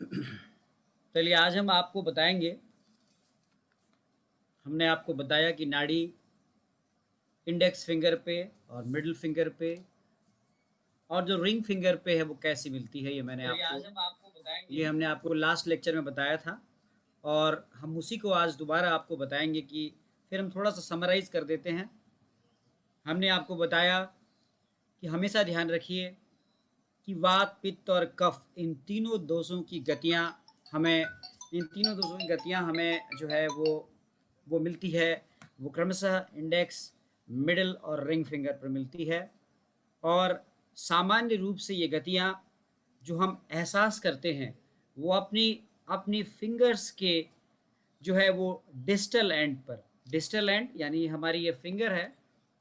चलिए आज हम आपको बताएंगे। हमने आपको बताया कि नाड़ी इंडेक्स फिंगर पे और मिडिल फिंगर पे और जो रिंग फिंगर पे है वो कैसी मिलती है। ये हमने आपको लास्ट लेक्चर में बताया था और हम उसी को आज दोबारा आपको बताएंगे कि फिर हम थोड़ा सा समराइज़ कर देते हैं। हमने आपको बताया कि हमेशा ध्यान रखिए कि वात, पित्त और कफ इन तीनों दोषों की गतियाँ हमें जो है वो मिलती है। वो क्रमशः इंडेक्स, मिडिल और रिंग फिंगर पर मिलती है। और सामान्य रूप से ये गतियाँ जो हम एहसास करते हैं वो अपनी अपनी फिंगर्स के जो है वो डिस्टल एंड पर, डिस्टल एंड यानी हमारी ये फिंगर है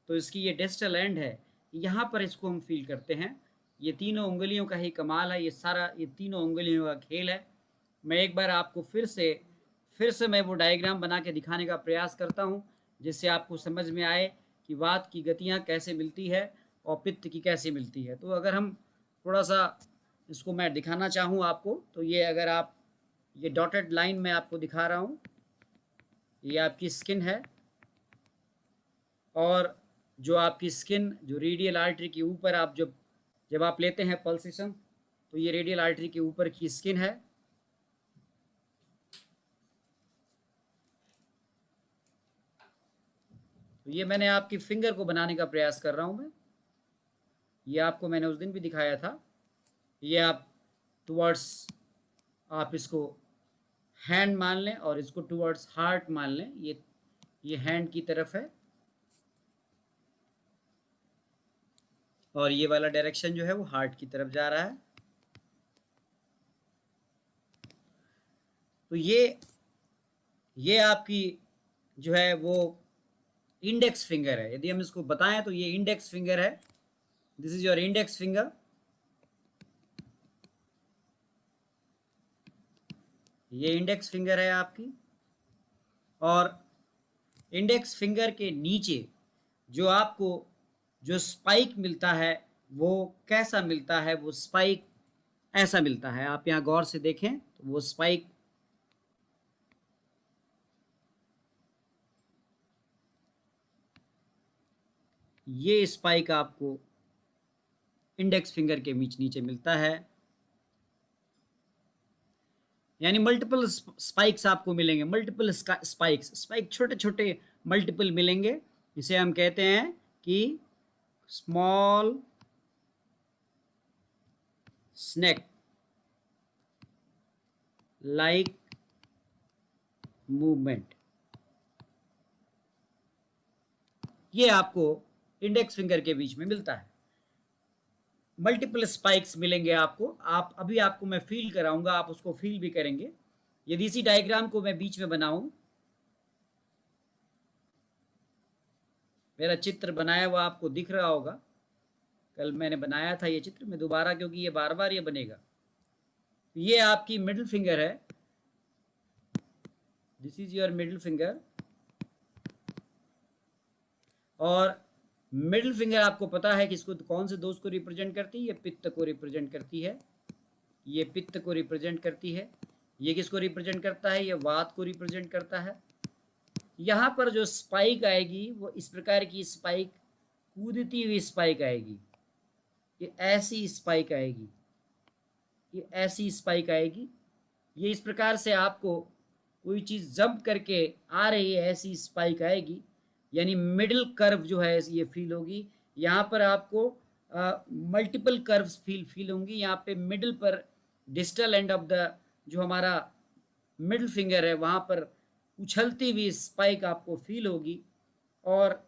तो इसकी ये डिस्टल एंड है, यहाँ पर इसको हम फील करते हैं। ये तीनों उंगलियों का ही कमाल है, ये तीनों उंगलियों का खेल है। मैं एक बार आपको फिर से मैं वो डायग्राम बना के दिखाने का प्रयास करता हूँ जिससे आपको समझ में आए कि वात की गतियाँ कैसे मिलती है और पित्त की कैसे मिलती है। तो अगर हम थोड़ा सा इसको मैं दिखाना चाहूँ आपको, तो ये अगर आप ये डॉटेड लाइन में आपको दिखा रहा हूँ, ये आपकी स्किन है और जो आपकी स्किन जो रेडियल आर्टरी के ऊपर आप जब आप लेते हैं पल्सेशन तो ये रेडियल आर्टरी के ऊपर की स्किन है। तो ये मैंने आपकी फिंगर को बनाने का प्रयास कर रहा हूँ मैं। ये आपको मैंने उस दिन भी दिखाया था। ये आप टुवर्ड्स आप इसको हैंड मान लें और इसको टुवर्ड्स हार्ट मान लें। ये हैंड की तरफ है और ये वाला डायरेक्शन जो है वो हार्ट की तरफ जा रहा है। तो ये आपकी जो है वो इंडेक्स फिंगर है। यदि हम इसको बताएं तो ये इंडेक्स फिंगर है। This is your index finger. ये इंडेक्स फिंगर है आपकी और इंडेक्स फिंगर के नीचे जो आपको जो स्पाइक मिलता है वो कैसा मिलता है। वो स्पाइक ऐसा मिलता है, आप यहाँ गौर से देखें तो वो स्पाइक ये स्पाइक आपको इंडेक्स फिंगर के नीचे मिलता है। यानी मल्टीपल स्पाइक्स आपको मिलेंगे, मल्टीपल स्पाइक छोटे छोटे मल्टीपल मिलेंगे। इसे हम कहते हैं कि स्मॉल स्नेक लाइक मूवमेंट। ये आपको इंडेक्स फिंगर के बीच में मिलता है। मल्टीपल स्पाइक्स मिलेंगे आपको। आप अभी आपको मैं फील कराऊंगा, आप उसको फील भी करेंगे। यदि इसी डायग्राम को मैं बीच में बनाऊं, मेरा चित्र बनाया हुआ आपको दिख रहा होगा, कल मैंने बनाया था ये चित्र, मैं दोबारा क्योंकि ये बार बार ये बनेगा। ये आपकी मिडिल फिंगर है, this is your middle finger. और मिडिल फिंगर आपको पता है कि इसको कौन से दोष को रिप्रेजेंट करती है, ये पित्त को रिप्रेजेंट करती है। ये पित्त को रिप्रेजेंट करती है। ये किसको रिप्रेजेंट करता है, ये वात को रिप्रेजेंट करता है। यहाँ पर जो स्पाइक आएगी वो इस प्रकार की स्पाइक, कूदती हुई स्पाइक आएगी। ये ऐसी स्पाइक आएगी, ये ऐसी स्पाइक आएगी। ये इस प्रकार से आपको कोई चीज़ जंप करके आ रही है ऐसी स्पाइक आएगी, यानी मिडिल कर्व जो है ये फील होगी। यहाँ पर आपको मल्टीपल कर्व्स फील होंगी। यहाँ पे मिडिल पर डिस्टल एंड ऑफ द जो हमारा मिडिल फिंगर है वहाँ पर उछलती हुई स्पाइक आपको फील होगी। और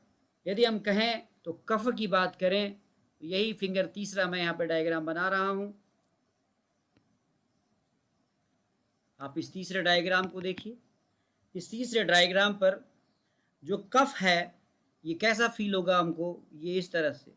यदि हम कहें तो कफ की बात करें तो यही फिंगर तीसरा मैं यहाँ पर डायग्राम बना रहा हूँ। आप इस तीसरे डायग्राम को देखिए। इस तीसरे डायग्राम पर जो कफ है ये कैसा फील होगा हमको, ये इस तरह से।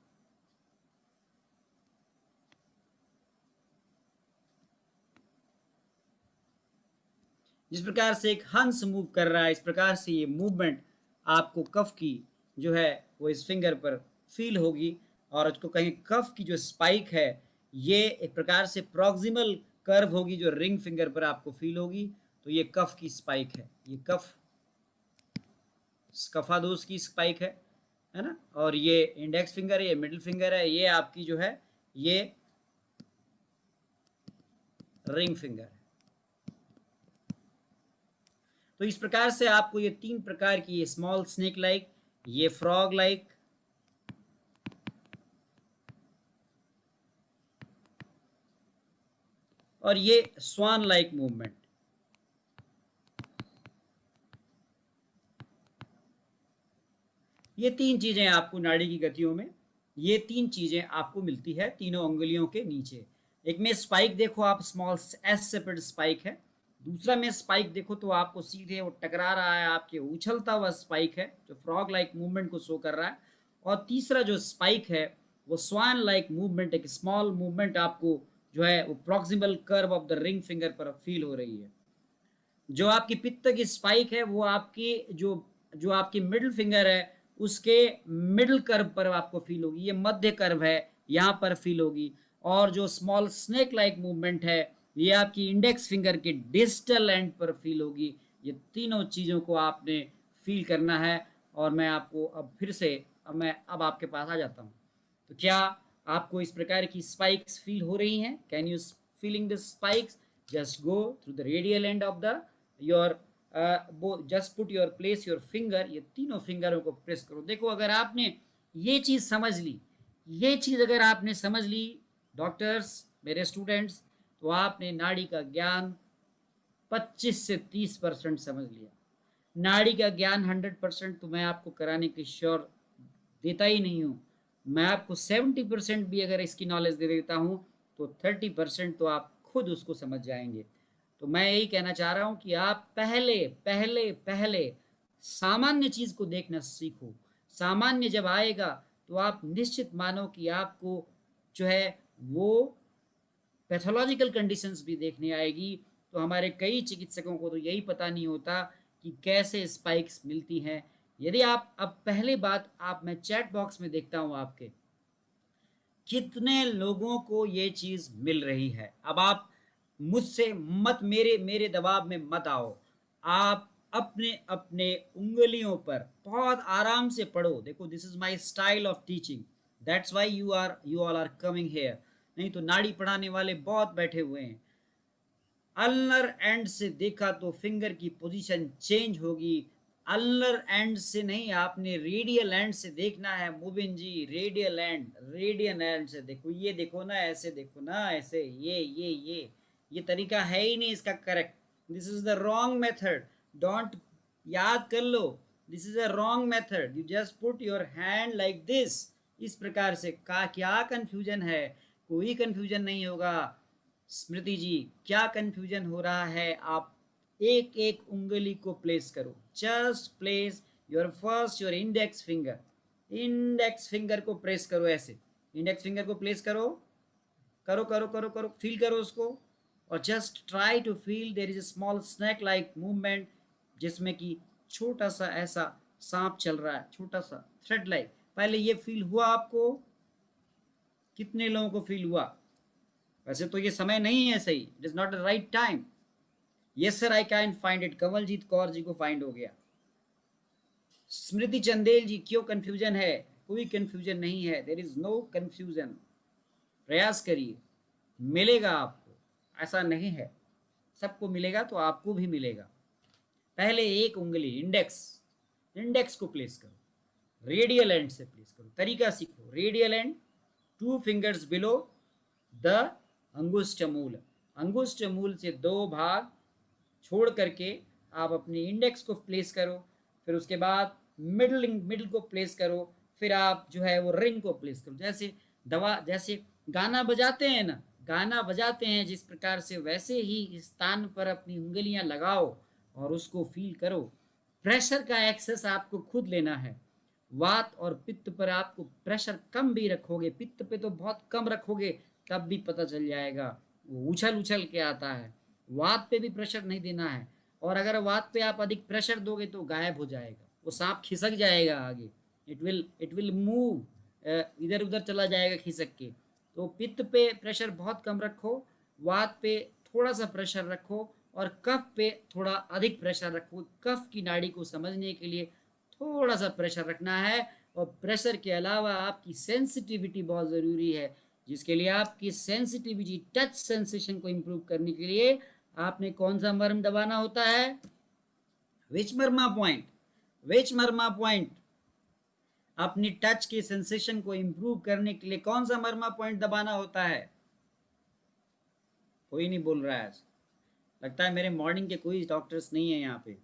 जिस प्रकार से एक हंस मूव कर रहा है इस प्रकार से ये मूवमेंट आपको कफ की जो है वो इस फिंगर पर फील होगी। और उसको कहीं कफ की जो स्पाइक है ये एक प्रकार से प्रॉक्सिमल कर्व होगी जो रिंग फिंगर पर आपको फील होगी, तो ये कफ की स्पाइक है, ये कफ कफादोस की स्पाइक है ना। और ये इंडेक्स फिंगर है, ये मिडिल फिंगर है, ये आपकी जो है ये रिंग फिंगर है। तो इस प्रकार से आपको ये 3 प्रकार की, ये स्मॉल स्नेक लाइक, ये फ्रॉग लाइक, और ये स्वान लाइक मूवमेंट, ये 3 चीजें आपको नाड़ी की गतियों में, ये 3 चीजें आपको मिलती है तीनों अंगुलियों के नीचे। एक में स्पाइक देखो आप, स्मॉल एस सेपेड स्पाइक है। दूसरा में स्पाइक देखो तो आपको सीधे वो टकरा रहा है, आपके उछलता हुआ स्पाइक है जो फ्रॉग लाइक मूवमेंट को शो कर रहा है। और तीसरा जो स्पाइक है वो स्वान लाइक मूवमेंट, एक स्मॉल मूवमेंट आपको जो है वो proximal curve of the ring finger पर फील हो रही है। जो आपकी पित्त की स्पाइक है वो आपकी जो जो आपकी मिडिल फिंगर है उसके मिडिल कर्व पर आपको फील होगी, ये मध्य कर्व है यहाँ पर फील होगी। और जो स्मॉल स्नेक लाइक मूवमेंट है ये आपकी इंडेक्स फिंगर के डिस्टल एंड पर फील होगी। ये तीनों चीज़ों को आपने फील करना है। और मैं आपको अब फिर से, अब आपके पास आ जाता हूँ। तो क्या आपको इस प्रकार की स्पाइक्स फील हो रही हैं? Can you feeling the spikes? Just go through the radial end of the your just put your place your finger, ये तीनों फिंगरों को प्रेस करो। देखो अगर आपने ये चीज़ समझ ली, ये चीज़ अगर आपने समझ ली डॉक्टर्स, मेरे स्टूडेंट्स, तो आपने नाड़ी का ज्ञान 25 से 30% समझ लिया। नाड़ी का ज्ञान 100% तो मैं आपको कराने की श्योर देता ही नहीं हूँ। मैं आपको 70% भी अगर इसकी नॉलेज दे देता हूँ तो 30% तो आप खुद उसको समझ जाएंगे। तो मैं यही कहना चाह रहा हूँ कि आप पहले पहले पहले सामान्य चीज़ को देखना सीखो। सामान्य जब आएगा तो आप निश्चित मानो कि आपको जो है वो पैथोलॉजिकल कंडीशंस भी देखने आएगी। तो हमारे कई चिकित्सकों को तो यही पता नहीं होता कि कैसे स्पाइक्स मिलती हैं। यदि आप अब पहली बात आप, मैं चैट बॉक्स में देखता हूँ आपके कितने लोगों को ये चीज़ मिल रही है। अब आप मुझसे मत, मेरे मेरे दबाव में मत आओ। आप अपने अपने उंगलियों पर बहुत आराम से पढ़ो। देखो this is my style of teaching, that's why you all are coming here. नहीं तो नाड़ी पढ़ाने वाले बहुत बैठे हुए हैं। अल्नर एंड से देखा तो फिंगर की पोजीशन चेंज होगी। अल्नर एंड से नहीं, आपने रेडियल एंड से देखना है मुबिन जी। रेडियल एंड, रेडियल एंड से देखो, ये देखो ना, ऐसे देखो ना, ऐसे ये तरीका है ही नहीं इसका correct. This is the wrong method, don't, याद कर लो, this is a wrong method. You just put your hand like this. इस प्रकार से का क्या कंफ्यूजन है? कोई कंफ्यूजन नहीं होगा। स्मृति जी क्या कंफ्यूजन हो रहा है? आप एक एक उंगली को प्लेस करो। Just place your first your index finger, index finger को प्रेस करो ऐसे। इंडेक्स फिंगर को प्लेस करो, करो करो करो करो, फील करो उसको। और just try to feel there is a small snake like movement जिसमें कि छोटा सा ऐसा सांप चल रहा है, छोटा सा थ्रेड लाइक। पहले ये फील हुआ आपको? कितने लोगों को फील हुआ? वैसे तो ये समय नहीं है सही, it is not the right time. Yes sir I can find it, Kanwaljit Kaur ji को फाइंड हो गया। स्मृति चंदेल जी क्यों कंफ्यूजन है? कोई कंफ्यूजन नहीं है, देयर इज नो कंफ्यूजन। प्रयास करिए, मिलेगा आपको, ऐसा नहीं है। सबको मिलेगा तो आपको भी मिलेगा। पहले एक उंगली इंडेक्स, इंडेक्स को प्लेस करो, रेडियल एंड से प्लेस करो। तरीका सीखो, radial end, 2 fingers below the अंगुष्ठ मूल। अंगुष्ठ मूल से 2 भाग छोड़ करके आप अपनी इंडेक्स को प्लेस करो। फिर उसके बाद मिडिल को प्लेस करो। फिर आप जो है वो रिंग को प्लेस करो। जैसे दवा, जैसे गाना बजाते हैं ना, गाना बजाते हैं जिस प्रकार से, वैसे ही इस स्थान पर अपनी उंगलियां लगाओ और उसको फील करो। प्रेशर का एक्सेस आपको खुद लेना है। वात और पित्त पर आपको प्रेशर कम भी रखोगे, पित्त पे तो बहुत कम रखोगे, तब भी पता चल जाएगा। वो उछल उछल के आता है। वात पे भी प्रेशर नहीं देना है। और अगर वात पे आप अधिक प्रेशर दोगे तो गायब हो जाएगा, वो सांप खिसक जाएगा आगे। इट विल मूव, इधर उधर चला जाएगा खिसक के। तो पित्त पे प्रेशर बहुत कम रखो, वात पे थोड़ा सा प्रेशर रखो और कफ पे थोड़ा अधिक प्रेशर रखो। कफ की नाड़ी को समझने के लिए थोड़ा सा प्रेशर रखना है, और प्रेशर के अलावा आपकी सेंसिटिविटी बहुत ज़रूरी है, जिसके लिए आपकी सेंसिटिविटी टच सेंसेशन को इम्प्रूव करने के लिए आपने कौन सा मर्म दबाना होता है? विच मर्मा पॉइंट? विच मर्मा पॉइंट? अपनी टच के सेंसेशन को इम्प्रूव करने के लिए कौन सा मर्मा पॉइंट दबाना होता है? कोई नहीं बोल रहा है आज, लगता है मेरे मॉर्निंग के कोई डॉक्टर्स नहीं है यहाँ पे।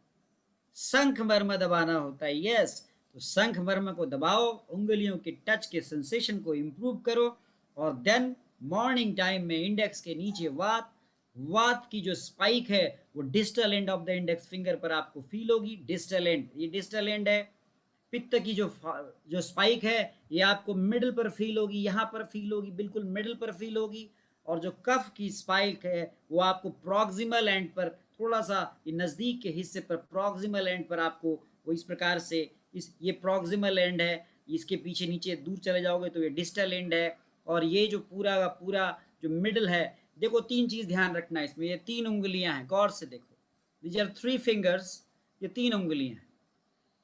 शंख मर्म दबाना होता है, यस। तो शंख मर्म को दबाओ, उंगलियों के टच के सेंसेशन को इम्प्रूव करो, और देन मॉर्निंग टाइम में इंडेक्स के नीचे वात, वात की जो स्पाइक है वो distal end of the index finger पर आपको फील होगी। डिस्टल एंड, ये डिस्टल एंड है। पित्त की जो स्पाइक है ये आपको मिडिल पर फील होगी, यहाँ पर फील होगी, बिल्कुल मिडिल पर फील होगी। और जो कफ की स्पाइक है वो आपको प्रॉक्सिमल एंड पर, थोड़ा सा ये नज़दीक के हिस्से पर प्रॉक्सिमल एंड पर आपको वो इस प्रकार से, इस ये प्रॉक्सिमल एंड है, इसके पीछे नीचे दूर चले जाओगे तो ये डिस्टल एंड है। और ये जो पूरा का पूरा जो मिडिल है, देखो तीन चीज़ ध्यान रखना है इसमें, ये तीन उंगलियां हैं, गौर से देखो, दीज आर 3 फिंगर्स, ये तीन उंगलियां हैं,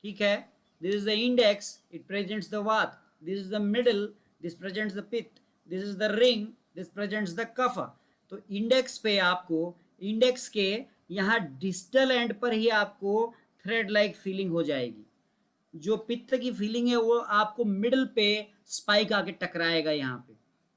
ठीक है। This is the index, it presents the vat. This is the middle, this presents the pit. This is the ring, this presents the kapha. तो इंडेक्स पे आपको, इंडेक्स के यहाँ डिस्टल एंड पर ही आपको थ्रेड लाइक फीलिंग हो जाएगी। जो पित्त की फीलिंग है वो आपको मिडल पे स्पाइक आके टकराएगा यहाँ पे,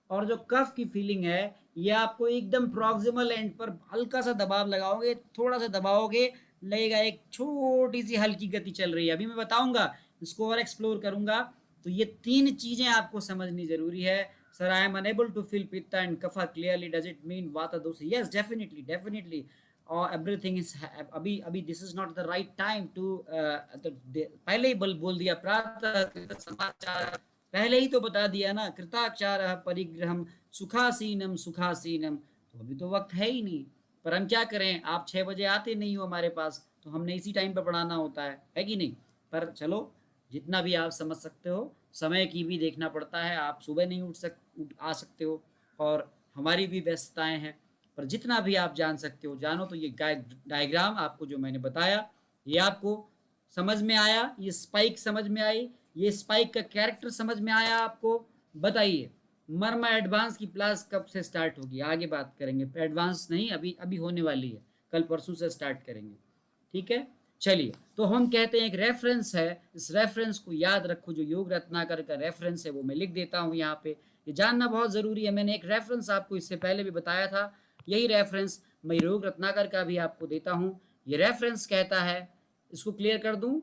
और जो कफ की फीलिंग है ये आपको एकदम प्रॉक्सिमल एंड पर हल्का सा दबाव लगाओगे, थोड़ा सा दबाओगे, लगेगा एक छोटी सी हल्की गति चल रही है। अभी मैं बताऊंगा, इसको और एक्सप्लोर करूंगा। तो ये तीन चीजें आपको समझनी जरूरी है। Sir I am unable to feel pitta and kapha clearly, does it mean vata dosha? Yes, definitely definitely, और एवरीथिंग इज, अभी अभी this is not the right time to, पहले ही बोल दिया प्रातः समाचार, पहले ही तो बता दिया ना, कृताक्षारः परिग्रहम सुखासीनम सुखासीनम। तो अभी तो वक्त है ही नहीं, पर हम क्या करें, आप 6 बजे आते नहीं हो हमारे पास, तो हमने इसी टाइम पर पढ़ाना होता है कि नहीं? पर चलो, जितना भी आप समझ सकते हो, समय की भी देखना पड़ता है, आप सुबह नहीं आ सकते हो, और हमारी भी व्यस्तताएं हैं, पर जितना भी आप जान सकते हो जानो। तो ये डायग्राम आपको जो मैंने बताया, ये आपको समझ में आया? ये स्पाइक समझ में आई? ये स्पाइक का कैरेक्टर समझ में आया आपको? बताइए, मर्मा एडवांस की क्लास कब से स्टार्ट होगी? आगे बात करेंगे, एडवांस नहीं, अभी अभी होने वाली है, कल परसों से स्टार्ट करेंगे, ठीक है। चलिए, तो हम कहते हैं एक रेफरेंस है, इस रेफरेंस को याद रखो, जो योग रत्नाकर का रेफरेंस है वो मैं लिख देता हूँ यहाँ पे, ये जानना बहुत ज़रूरी है। मैंने एक रेफरेंस आपको इससे पहले भी बताया था, यही रेफरेंस मैं योग रत्नाकर का भी आपको देता हूँ। ये रेफरेंस कहता है, इसको क्लियर कर दूँ,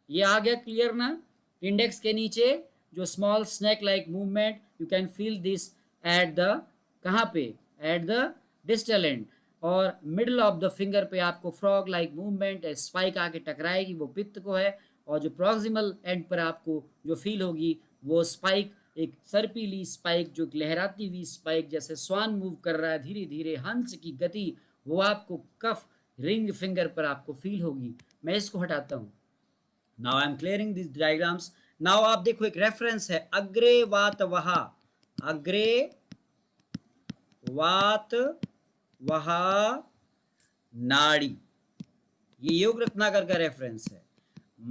ये आ गया क्लियर ना? इंडेक्स के नीचे जो small snake like movement, you can feel this at the, कहाँ पे? At the distal end. और मिडल ऑफ द फिंगर पे आपको फ्रॉग लाइक मूवमेंट, स्पाइक आके टकराएगी, वो पित्त को है। और जो प्रॉक्सिमल एंड पर आपको जो फील होगी वो स्पाइक, एक सर्पीली स्पाइक, जो लहराती हुई स्पाइक, जैसे स्वान मूव कर रहा है धीरे धीरे, हंस की गति, वो आपको कफ रिंग फिंगर पर आपको फील होगी। मैं इसको हटाता हूँ। Now I am clearing this diagrams. Now आप देखो, एक रेफरेंस है, अग्रे वात वहा, अग्रे वात वहा नाड़ी, ये योग रत्नाकर का रेफरेंस है।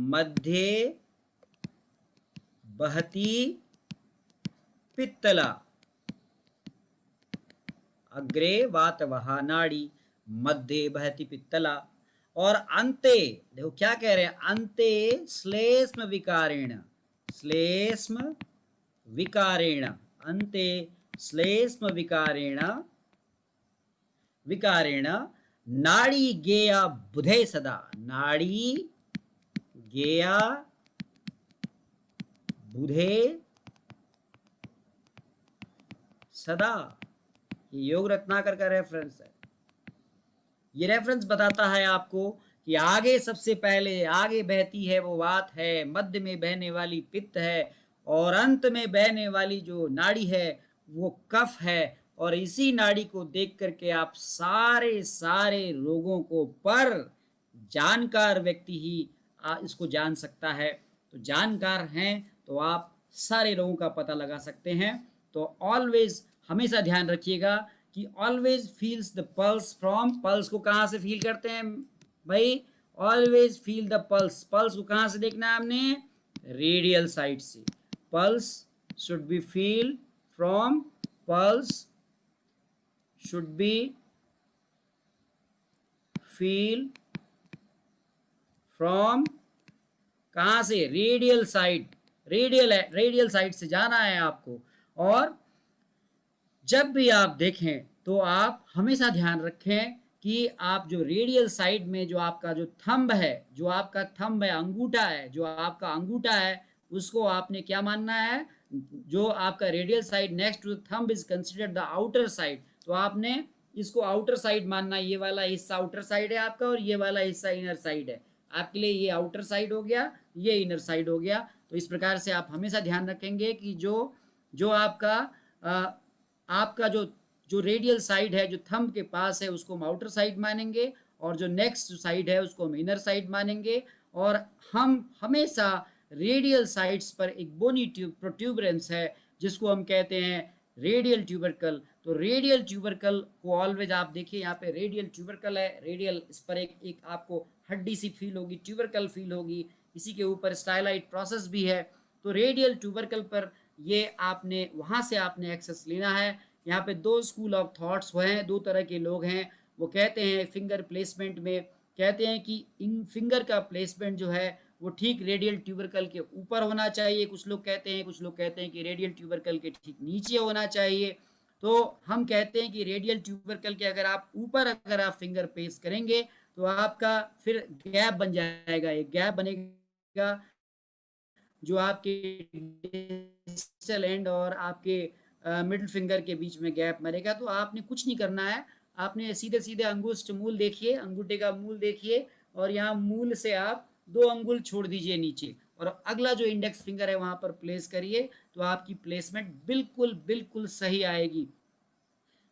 मध्य बहती पित्तला, अग्रे वात वहा नाड़ी, मध्य बहती पित्तला। और अंते, देखो क्या कह रहे हैं, अंते श्लेष्म विकारेण, श्लेष्म विकारेण, अंते श्लेष्म विकारेण, विकारेण नाड़ी गेया बुधे सदा, नाड़ी गेया बुधे सदा। ये योग रत्नाकर का रेफरेंस है। ये रेफरेंस बताता है आपको कि आगे सबसे पहले आगे बहती है वो वात है, मध्य में बहने वाली पित्त है, और अंत में बहने वाली जो नाड़ी है वो कफ है। और इसी नाड़ी को देख करके आप सारे सारे रोगों को, पर जानकार व्यक्ति ही इसको जान सकता है। तो जानकार हैं तो आप सारे रोगों का पता लगा सकते हैं। तो ऑलवेज हमेशा ध्यान रखिएगा कि कि always feels the pulse from, pulse को कहाँ से फील करते हैं भाई, always feel the pulse, pulse को कहाँ से देखना है हमने, रेडियल साइड से, pulse should be feel from, pulse should be feel from, कहाँ से, रेडियल साइड, रेडियल है, रेडियल साइड से जाना है आपको। और जब भी आप देखें तो आप हमेशा ध्यान रखें कि आप जो रेडियल साइड में जो आपका जो थंब है, जो आपका थंब है, अंगूठा है, जो आपका अंगूठा है, उसको आपने क्या मानना है, जो आपका radial side next to thumb is considered the outer side, तो आपने इसको आउटर साइड मानना, ये वाला हिस्सा आउटर साइड है आपका और ये वाला हिस्सा इनर साइड है आपके लिए, ये आउटर साइड हो गया, ये इनर साइड हो गया। तो इस प्रकार से आप हमेशा ध्यान रखेंगे कि जो जो आपका आपका जो जो रेडियल साइड है, जो थंब के पास है, उसको हम आउटर साइड मानेंगे और जो नेक्स्ट साइड है उसको हम इनर साइड मानेंगे। और हम हमेशा रेडियल साइड्स पर एक बोनी प्रोट्यूबरेंस है जिसको हम कहते हैं रेडियल ट्यूबरकल। तो रेडियल ट्यूबरकल को ऑलवेज आप देखिए, यहाँ पे रेडियल ट्यूबरकल है, रेडियल, इस पर एक आपको हड्डी सी फील होगी, ट्यूबरकल फील होगी, इसी के ऊपर स्टाइलाइट प्रोसेस भी है। तो रेडियल ट्यूबरकल पर ये आपने वहाँ से आपने एक्सेस लेना है। यहाँ पे दो स्कूल ऑफ थॉट्स हैं, दो तरह के लोग हैं। वो कहते हैं फिंगर प्लेसमेंट में, कहते हैं कि इन फिंगर का प्लेसमेंट जो है वो ठीक रेडियल ट्यूबरकल के ऊपर होना चाहिए, कुछ लोग कहते हैं, कुछ लोग कहते हैं कि रेडियल ट्यूबरकल के ठीक नीचे होना चाहिए। तो हम कहते हैं कि रेडियल ट्यूबरकल के अगर आप ऊपर अगर आप फिंगर प्लेस करेंगे तो आपका फिर गैप बन जाएगा, एक गैप बनेगा जो आपके डिस्टल एंड और आपके मिडिल फिंगर के बीच में गैप मरेगा। तो आपने कुछ नहीं करना है, आपने सीधे सीधे अंगुष्ठ मूल देखिए, अंगूठे का मूल देखिए और यहाँ मूल से आप 2 अंगुल छोड़ दीजिए नीचे और अगला जो इंडेक्स फिंगर है वहां पर प्लेस करिए, तो आपकी प्लेसमेंट बिल्कुल बिल्कुल सही आएगी।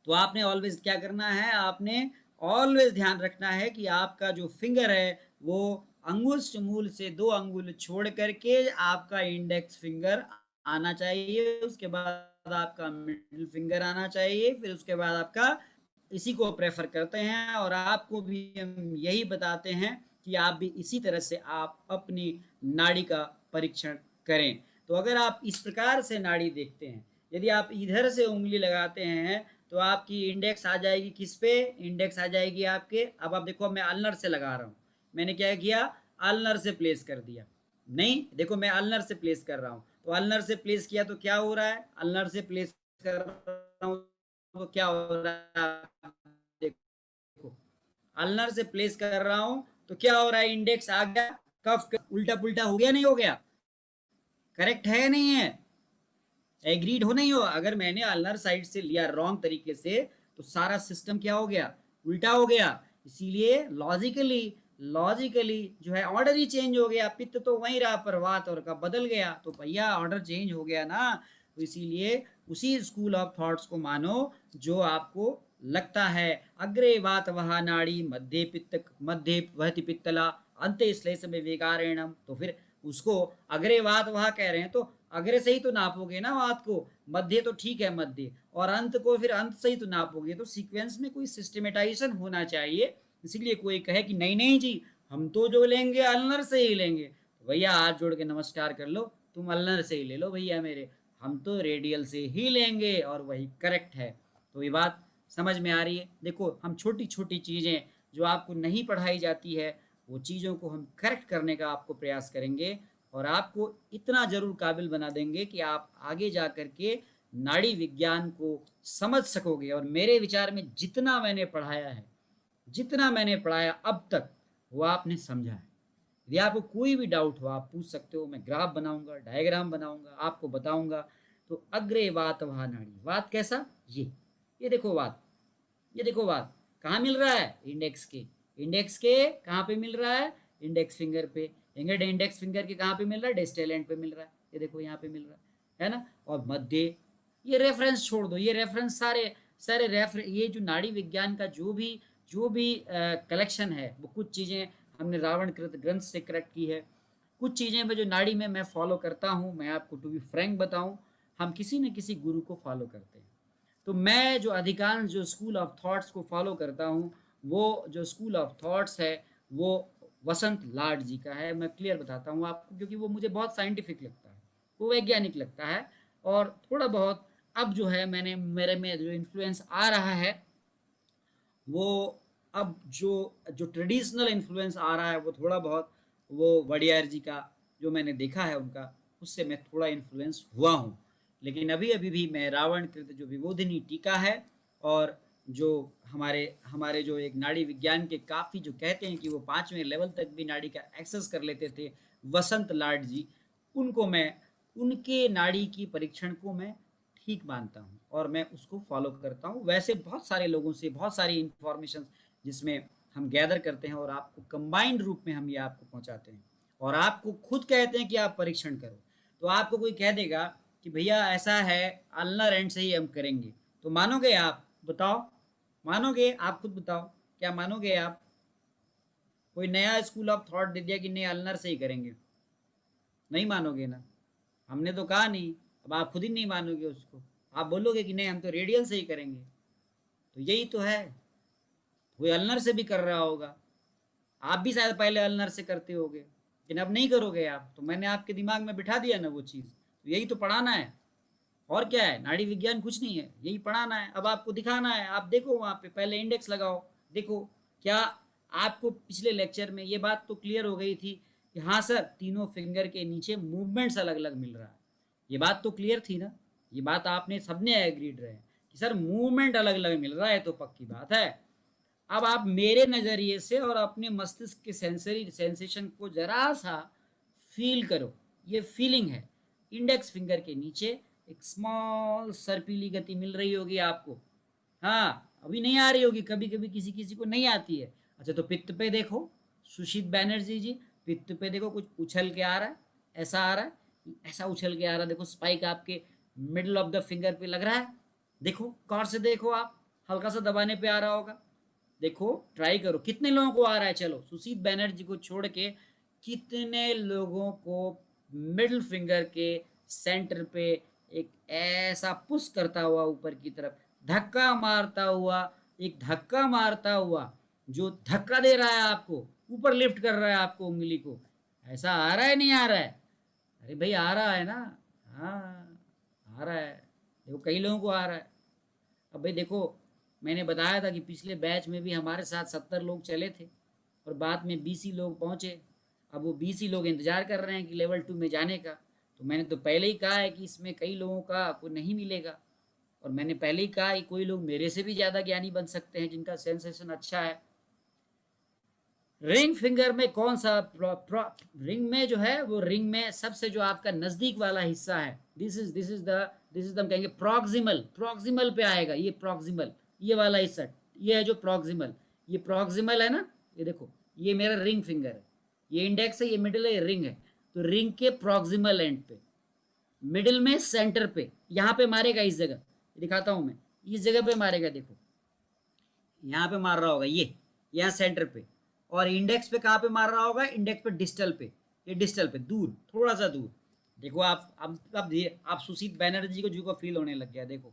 तो आपने ऑलवेज क्या करना है, आपने ऑलवेज ध्यान रखना है कि आपका जो फिंगर है वो अंगुष्ठ मूल से 2 अंगुल छोड़ करके आपका इंडेक्स फिंगर आना चाहिए, उसके बाद आपका मिडिल फिंगर आना चाहिए, फिर उसके बाद आपका, इसी को प्रेफर करते हैं और आपको भी हम यही बताते हैं कि आप भी इसी तरह से आप अपनी नाड़ी का परीक्षण करें। तो अगर आप इस प्रकार से नाड़ी देखते हैं, यदि आप इधर से उंगली लगाते हैं तो आपकी इंडेक्स आ जाएगी किस पे, इंडेक्स आ जाएगी आपके, अब आप देखो मैं अल्नर से लगा रहा हूँ, मैंने क्या किया, अल्नर से प्लेस कर दिया, नहीं देखो मैं अल्नर से प्लेस कर रहा हूँ, तो अल्नर से प्लेस किया तो क्या हो रहा है, अल्नर से प्लेस कर रहा हूँ तो क्या हो रहा है, देखो अल्नर से प्लेस कर रहा हूँ तो क्या हो रहा है, इंडेक्स आ गया, कफ उल्टा पुल्टा हो गया, नहीं हो गया, करेक्ट है नहीं है, एग्रीड हो नहीं हो। अगर मैंने अल्नर साइड से लिया रॉन्ग तरीके से तो सारा सिस्टम क्या हो गया, उल्टा हो गया। इसीलिए लॉजिकली लॉजिकली जो है ऑर्डर ही चेंज हो गया, पित्त तो वहीं रहा पर वात और का बदल गया, तो भैया ऑर्डर चेंज हो गया ना। तो इसीलिए उसी स्कूल ऑफ थॉट्स को मानो जो आपको लगता है अग्रे वात वहा नाड़ी मध्य पित्त मध्य वहति पित्तला अंत श्लेष में विकारेणम, तो फिर उसको अग्रे वात वहा कह रहे हैं तो अग्रे से ही तो नापोगे ना वात को, मध्य तो ठीक है मध्य, और अंत को फिर अंत से ही तो नापोगे, तो सीक्वेंस में कोई सिस्टमेटाइजेशन होना चाहिए। इसीलिए कोई कहे कि नहीं नहीं जी हम तो जो लेंगे अल्नर से ही लेंगे, तो भैया हाथ जोड़ के नमस्कार कर लो, तुम अल्नर से ही ले लो भैया मेरे, हम तो रेडियल से ही लेंगे और वही करेक्ट है। तो ये बात समझ में आ रही है। देखो हम छोटी छोटी चीज़ें जो आपको नहीं पढ़ाई जाती है वो चीज़ों को हम करेक्ट करने का आपको प्रयास करेंगे और आपको इतना जरूर काबिल बना देंगे कि आप आगे जा कर के नाड़ी विज्ञान को समझ सकोगे। और मेरे विचार में जितना मैंने पढ़ाया है, जितना मैंने पढ़ाया अब तक, वो आपने समझा है। यदि आपको कोई भी डाउट हो आप पूछ सकते हो, मैं ग्राफ बनाऊंगा, डायग्राम बनाऊंगा, आपको बताऊंगा। तो अग्रे वात वहा नाड़ी, वात कैसा, ये देखो वात, ये देखो वात कहाँ मिल रहा है, इंडेक्स के, इंडेक्स के कहाँ पे मिल रहा है, इंडेक्स फिंगर पे, इंडेक्स फिंगर के कहाँ पे मिल रहा है, डिस्टल एंड पे मिल रहा है, ये देखो यहाँ पे मिल रहा है ना। और मध्य, ये रेफरेंस छोड़ दो, ये रेफरेंस सारे सारे ये जो नाड़ी विज्ञान का जो भी कलेक्शन है वो कुछ चीज़ें हमने रावण कृत ग्रंथ से करेक्ट की है, कुछ चीज़ें मैं जो नाड़ी में मैं फॉलो करता हूँ, मैं आपको टू बी फ्रैंक बताऊँ, हम किसी न किसी गुरु को फॉलो करते हैं। तो मैं जो अधिकांश जो स्कूल ऑफ थॉट्स को फॉलो करता हूँ, वो जो स्कूल ऑफ थॉट्स है वो वसंत लाड जी का है। मैं क्लियर बताता हूँ आपको, क्योंकि वो मुझे बहुत साइंटिफिक लगता है, वो वैज्ञानिक लगता है। और थोड़ा बहुत अब जो है मेरे में जो इन्फ्लुएंस आ रहा है वो, अब जो जो ट्रेडिशनल इन्फ्लुएंस आ रहा है वो थोड़ा बहुत, वो वडियार जी का जो मैंने देखा है उनका, उससे मैं थोड़ा इन्फ्लुएंस हुआ हूँ। लेकिन अभी अभी भी मैं रावण कृत जो विबोधिनी टीका है, और जो हमारे हमारे जो एक नाड़ी विज्ञान के काफ़ी जो कहते हैं कि वो 5वें लेवल तक भी नाड़ी का एक्सेस कर लेते थे, वसंत लाड जी, उनको मैं, उनके नाड़ी की परीक्षण को मैं ठीक मानता हूँ और मैं उसको फॉलो करता हूँ। वैसे बहुत सारे लोगों से बहुत सारी इंफॉर्मेशन जिसमें हम गैदर करते हैं और आपको कंबाइंड रूप में हम ये आपको पहुँचाते हैं, और आपको खुद कहते हैं कि आप परीक्षण करो। तो आपको कोई कह देगा कि भैया ऐसा है, अल्नर एंड से ही हम करेंगे, तो मानोगे आप? बताओ, मानोगे आप? खुद बताओ, क्या मानोगे आप? कोई नया स्कूल ऑफ थॉट दे दिया कि नहीं अल्नर से ही करेंगे, नहीं मानोगे ना? हमने तो कहा नहीं, अब आप खुद ही नहीं मानोगे उसको, आप बोलोगे कि नहीं हम तो रेडियल से ही करेंगे। तो यही तो है, कोई अल्नर से भी कर रहा होगा, आप भी शायद पहले अल्नर से करते होगे, लेकिन अब नहीं करोगे आप, तो मैंने आपके दिमाग में बिठा दिया ना वो चीज़। तो यही तो पढ़ाना है, और क्या है, नाड़ी विज्ञान कुछ नहीं है, यही पढ़ाना है। अब आपको दिखाना है, आप देखो वहाँ पे पहले इंडेक्स लगाओ, देखो क्या आपको पिछले लेक्चर में ये बात तो क्लियर हो गई थी कि हाँ सर तीनों फिंगर के नीचे मूवमेंट्स अलग अलग मिल रहा है, ये बात तो क्लियर थी ना? ये बात आपने सबने एग्रीड रहे कि सर मूवमेंट अलग अलग मिल रहा है, तो पक्की बात है। अब आप मेरे नज़रिए से और अपने मस्तिष्क के सेंसरी सेंसेशन को जरा सा फील करो, ये फीलिंग है। इंडेक्स फिंगर के नीचे एक स्मॉल सर्पीली गति मिल रही होगी आपको, हाँ अभी नहीं आ रही होगी, कभी कभी किसी किसी को नहीं आती है। अच्छा तो पित्त पे देखो, सुशीत बैनर्जी जी, पित्त पे देखो कुछ उछल के आ रहा है, ऐसा आ रहा है, ऐसा उछल के आ रहा है, देखो स्पाइक आपके मिडल ऑफ द फिंगर पे लग रहा है, देखो गौर से देखो आप, हल्का सा दबाने पे आ रहा होगा, देखो ट्राई करो, कितने लोगों को आ रहा है? चलो सुशीत बैनर्जी को छोड़ के कितने लोगों को मिडिल फिंगर के सेंटर पे एक ऐसा पुश करता हुआ ऊपर की तरफ धक्का मारता हुआ, एक धक्का मारता हुआ जो धक्का दे रहा है आपको, ऊपर लिफ्ट कर रहा है आपको उंगली को, ऐसा आ रहा है नहीं आ रहा है? अरे भाई आ रहा है ना, हाँ आ रहा है, देखो कई लोगों को आ रहा है। अब भाई देखो, मैंने बताया था कि पिछले बैच में भी हमारे साथ 70 लोग चले थे और बाद में 20 लोग पहुँचे। अब वो 20 लोग इंतज़ार कर रहे हैं कि लेवल 2 में जाने का। तो मैंने तो पहले ही कहा है कि इसमें कई लोगों का आपको नहीं मिलेगा, और मैंने पहले ही कहा कि कोई लोग मेरे से भी ज़्यादा ज्ञानी बन सकते हैं जिनका सेंसेशन अच्छा है। रिंग फिंगर में कौन सा रिंग में जो है, वो रिंग में सबसे जो आपका नज़दीक वाला हिस्सा है, दिस इज द कहेंगे प्रॉक्सिमल, प्रॉक्सिमल पे आएगा ये प्रॉक्सिमल, ये वाला हिस्सा, ये है जो प्रॉक्सिमल, ये प्रॉक्सिमल है ना, ये देखो ये मेरा रिंग फिंगर है, ये इंडेक्स है, ये मिडिल है, ये रिंग है। तो रिंग के प्रॉक्सिमल एंड पे, मिडिल में सेंटर पे, यहाँ पे मारेगा, इस जगह दिखाता हूँ मैं, इस जगह पे मारेगा, देखो यहाँ पे मार रहा होगा, ये यहाँ सेंटर पे। और इंडेक्स पे कहाँ पे मार रहा होगा? इंडेक्स पे डिस्टल पे, ये डिस्टल पे दूर, थोड़ा सा दूर। देखो आप अब आप सुशीत बैनर्जी को जी को फील होने लग गया, देखो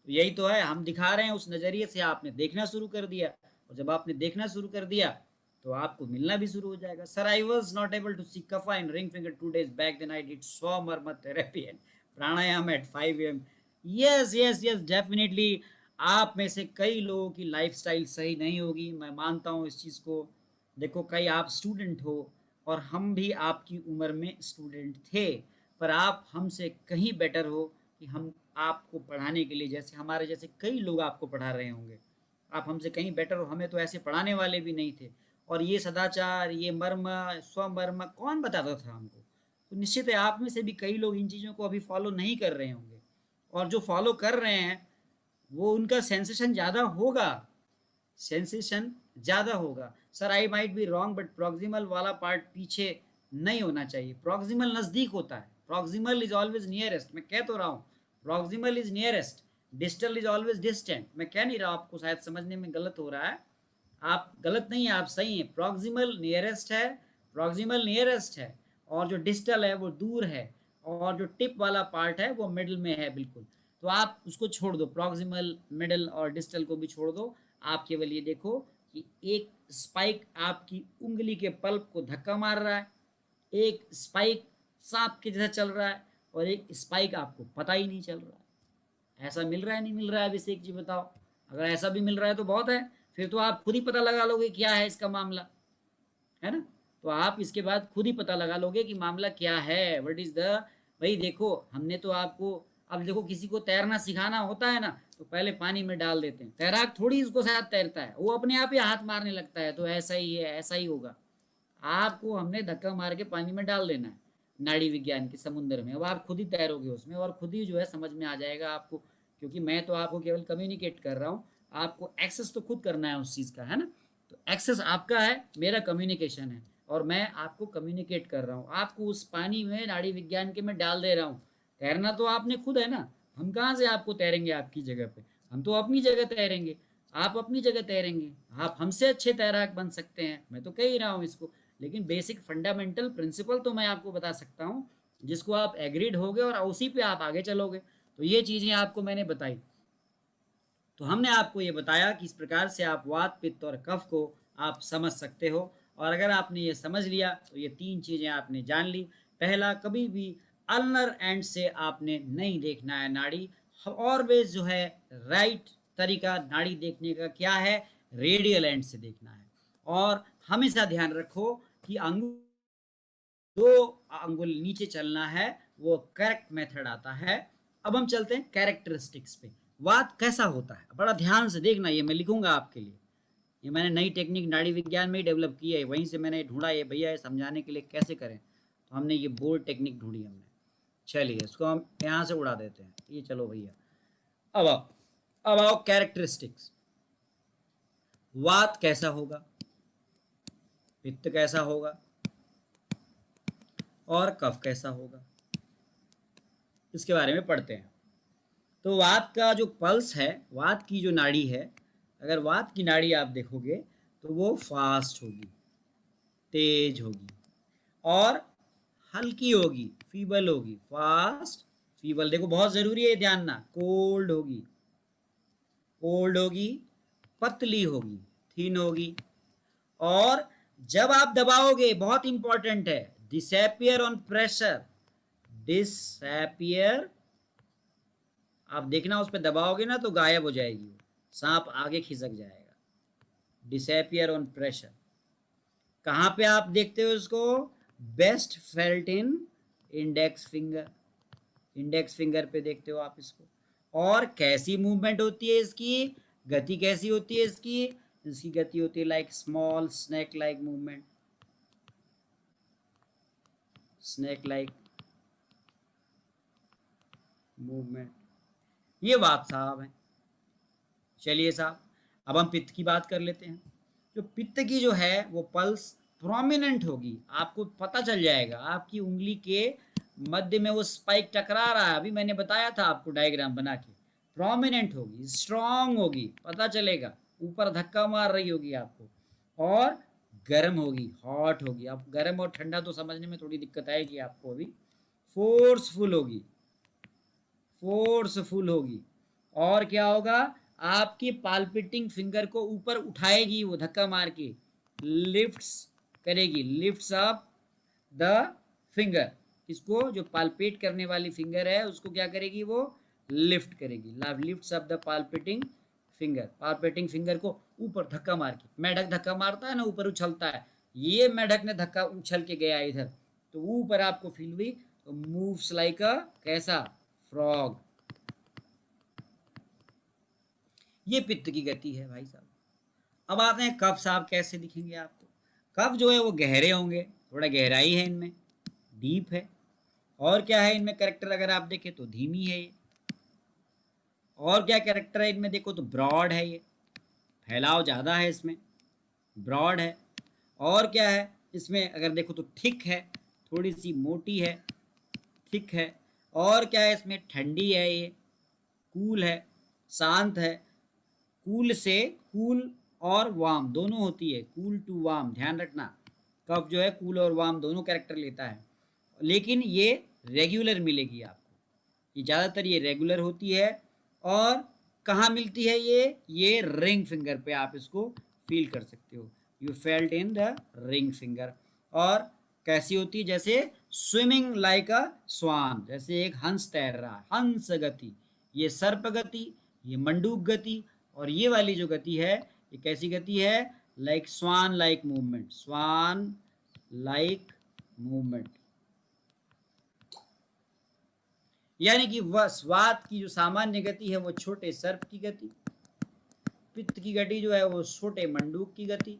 तो यही तो है, हम दिखा रहे हैं उस नज़रिए से, आपने देखना शुरू कर दिया, और जब आपने देखना शुरू कर दिया तो आपको मिलना भी शुरू हो जाएगा। Sir I was not able to see kapha in ring finger 2 days back, then I did so marma therapy and pranayama at 5 AM। Yes yes yes definitely, आप में से कई लोगों की लाइफस्टाइल सही नहीं होगी, मैं मानता हूँ इस चीज़ को। देखो कई आप स्टूडेंट हो, और हम भी आपकी उम्र में स्टूडेंट थे, पर आप हमसे कहीं बेटर हो कि हम आपको पढ़ाने के लिए, जैसे हमारे जैसे कई लोग आपको पढ़ा रहे होंगे, आप हमसे कहीं बेटर हो, हमें तो ऐसे पढ़ाने वाले भी नहीं थे। और ये सदाचार, ये मर्म, स्वमर्म कौन बताता था हमको? तो निश्चित है आप में से भी कई लोग इन चीज़ों को अभी फॉलो नहीं कर रहे होंगे, और जो फॉलो कर रहे हैं वो उनका सेंसेशन ज़्यादा होगा, सेंसेशन ज़्यादा होगा। Sir I might be wrong, but proximal वाला पार्ट पीछे नहीं होना चाहिए, प्रॉक्सिमल नज़दीक होता है, प्रॉक्सिमल इज ऑलवेज नियरेस्ट, मैं कह तो रहा हूँ proximal is nearest, distal is always distant. मैं कह नहीं रहा, आपको शायद समझने में गलत हो रहा है, आप गलत नहीं है, आप सही हैं, प्रॉक्सिमल नियरेस्ट है, प्रॉक्सिमल नियरेस्ट है, और जो डिस्टल है वो दूर है, और जो टिप वाला पार्ट है वो मिडिल में है बिल्कुल। तो आप उसको छोड़ दो, प्रॉक्सिमल, मिडल और डिस्टल को भी छोड़ दो। आप केवल ये देखो कि एक स्पाइक आपकी उंगली के पल्प को धक्का मार रहा है, एक स्पाइक सांप के जैसा चल रहा है, और एक स्पाइक आपको पता ही नहीं चल रहा है। ऐसा मिल रहा है नहीं मिल रहा है? अभी एक चीज बताओ, अगर ऐसा भी मिल रहा है तो बहुत है, फिर तो आप खुद ही पता लगा लोगे क्या है इसका मामला, है ना? तो आप इसके बाद खुद ही पता लगा लोगे कि मामला क्या है, व्हाट इज द। भाई देखो, हमने तो आपको, अब देखो किसी को तैरना सिखाना होता है ना, तो पहले पानी में डाल देते हैं, तैराक थोड़ी इसको साथ तैरता है, वो अपने आप ही हाथ मारने लगता है। तो ऐसा ही है, ऐसा ही होगा। आपको हमने धक्का मार के पानी में डाल देना है, नाड़ी विज्ञान के समुद्र में। अब आप खुद ही तैरोगे उसमें, और खुद ही जो है समझ में आ जाएगा आपको, क्योंकि मैं तो आपको केवल कम्युनिकेट कर रहा हूँ, आपको एक्सेस तो खुद करना है उस चीज़ का, है ना? तो एक्सेस आपका है, मेरा कम्युनिकेशन है, और मैं आपको कम्युनिकेट कर रहा हूँ, आपको उस पानी में नाड़ी विज्ञान के मैं डाल दे रहा हूँ। तैरना तो आपने खुद है ना, हम कहाँ से आपको तैरेंगे आपकी जगह पे? हम तो अपनी जगह तैरेंगे, आप अपनी जगह तैरेंगे। आप हमसे अच्छे तैराक बन सकते हैं, मैं तो कह ही रहा हूँ इसको, लेकिन बेसिक फंडामेंटल प्रिंसिपल तो मैं आपको बता सकता हूँ, जिसको आप एग्रीड होगे और उसी पे आप आगे चलोगे। तो ये चीज़ें आपको मैंने बताई। तो हमने आपको ये बताया कि इस प्रकार से आप वात, पित्त और कफ को आप समझ सकते हो। और अगर आपने ये समझ लिया तो ये तीन चीज़ें आपने जान ली। पहला, कभी भी अल्नर एंड से आपने नहीं देखना है नाड़ी, ऑलवेज जो है राइट तरीका नाड़ी देखने का क्या है, रेडियल एंड से देखना है। और हमेशा ध्यान रखो कि दो अंगुल नीचे चलना है, वो करेक्ट मेथड आता है। अब हम चलते हैं कैरेक्टरिस्टिक्स पे। वात कैसा होता है, बड़ा ध्यान से देखना, ये मैं लिखूंगा आपके लिए। ये मैंने नई टेक्निक नाड़ी विज्ञान में ही डेवलप की है, वहीं से मैंने ढूंढा ये भैया समझाने के लिए कैसे करें, तो हमने ये बोर्ड टेक्निक ढूंढी हमने। चलिए इसको हम यहाँ से उड़ा देते हैं, ये चलो भैया। अब आओ, अब आओ कैरेक्टरिस्टिक्स। वात कैसा होगा, पित्त कैसा होगा, और कफ कैसा होगा, इसके बारे में पढ़ते हैं। तो वात का जो पल्स है, वात की जो नाड़ी है, अगर वात की नाड़ी आप देखोगे तो वो फास्ट होगी, तेज होगी, और हल्की होगी, फीबल होगी। फास्ट, फीबल, देखो बहुत जरूरी है ध्यान ना। कोल्ड होगी, कोल्ड होगी, पतली होगी, थिन होगी। और जब आप दबाओगे, बहुत इंपॉर्टेंट है, डिसएपियर ऑन प्रेशर, डिसएपियर, आप देखना उस पर दबाओगे ना तो गायब हो जाएगी, सांप आगे खिसक जाएगा। डिसएपियर ऑन प्रेशर, कहाँ पे आप देखते हो इसको? Best felt in index finger, index finger पे देखते हो आप इसको। और कैसी मूवमेंट होती है इसकी, गति कैसी होती है इसकी? इसकी गति होती है like small snake like movement, snake like movement. ये बात साहब है। चलिए साहब, अब हम पित्त की बात कर लेते हैं। जो पित्त की जो है वो पल्स प्रोमिनेंट होगी, आपको पता चल जाएगा, आपकी उंगली के मध्य में वो स्पाइक टकरा रहा है, अभी मैंने बताया था आपको डायग्राम बना के। प्रोमिनेंट होगी, स्ट्रांग होगी, पता चलेगा, ऊपर धक्का मार रही होगी आपको। और गर्म होगी, हॉट होगी। अब गर्म और ठंडा तो समझने में थोड़ी दिक्कत आएगी आपको अभी। फोर्सफुल होगी, फोर्सफुल होगी। और क्या होगा, आपकी पाल्पिटिंग फिंगर को ऊपर उठाएगी, वो धक्का मार के लिफ्ट्स करेगी, लिफ्ट्स अप द फिंगर। इसको जो पाल्पेट करने वाली फिंगर है उसको क्या करेगी, वो लिफ्ट करेगी, lifts up the palpating finger. पाल्पेटिंग finger को ऊपर धक्का मार के, मेढक धक्का मारता है ना, ऊपर उछलता है, ये मेढक ने धक्का उछल के गया इधर, तो ऊपर आपको फील हुई, तो मूव्स लाइक अ कैसा, फ्रॉग। ये पित्त की गति है भाई साहब। अब आते हैं कफ साहब, कैसे दिखेंगे आपको? कफ जो है वो गहरे होंगे, थोड़ा गहराई है इनमें, डीप है। और क्या है इनमें कैरेक्टर, अगर आप देखें तो धीमी है ये। और क्या कैरेक्टर है इनमें देखो तो ब्रॉड है ये, फैलाव ज़्यादा है इसमें, ब्रॉड है। और क्या है इसमें अगर देखो तो थिक है, थोड़ी सी मोटी है, थिक है। और क्या है इसमें, ठंडी है ये, कूल है, शांत है। कूल से, कूल और वार्म दोनों होती है, कूल टू वार्म, ध्यान रखना। कफ जो है कूल और वार्म दोनों कैरेक्टर लेता है, लेकिन ये रेगुलर मिलेगी आपको, ये ज़्यादातर ये रेगुलर होती है। और कहाँ मिलती है ये रिंग फिंगर पे आप इसको फील कर सकते हो। You felt in the ring finger. और कैसी होती है, जैसे स्विमिंग लाइक अ स्वान, जैसे एक हंस तैर रहा है, हंस गति। ये सर्प गति, ये मंडूक गति, और ये वाली जो गति है ये कैसी गति है, लाइक स्वान लाइक मूवमेंट, स्वान लाइक मूवमेंट। यानी कि वह स्वात की जो सामान्य गति है वो छोटे सर्प की गति, पित्त की गति जो है वो छोटे मंडूक की गति,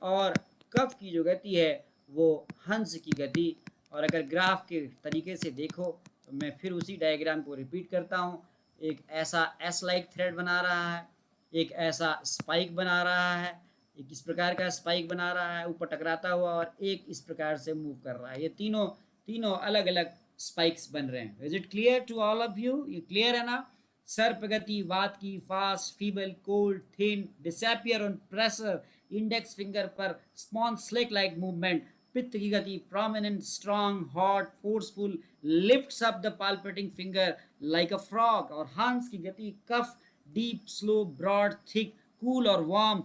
और कफ की जो गति है वो हंस की गति। और अगर ग्राफ के तरीके से देखो तो मैं फिर उसी डायग्राम को रिपीट करता हूँ। एक ऐसा एस लाइक थ्रेड बना रहा है, एक ऐसा स्पाइक बना रहा है, एक इस प्रकार का स्पाइक बना रहा है ऊपर टकराता हुआ, और एक इस प्रकार से मूव कर रहा है। ये तीनों तीनों अलग अलग स्पाइक्स बन रहे हैं। Is it clear to all of you? ये क्लियर है ना? सर्प गति, वात की, fast, feeble, cold, thin, disappear on pressure, index finger पर small slick like movement. Pitta की गति, prominent, strong, hot, forceful, lifts up the palpating finger like a frog. और हंस की गति, kapha, deep, slow, broad, thick, cool और वार्म,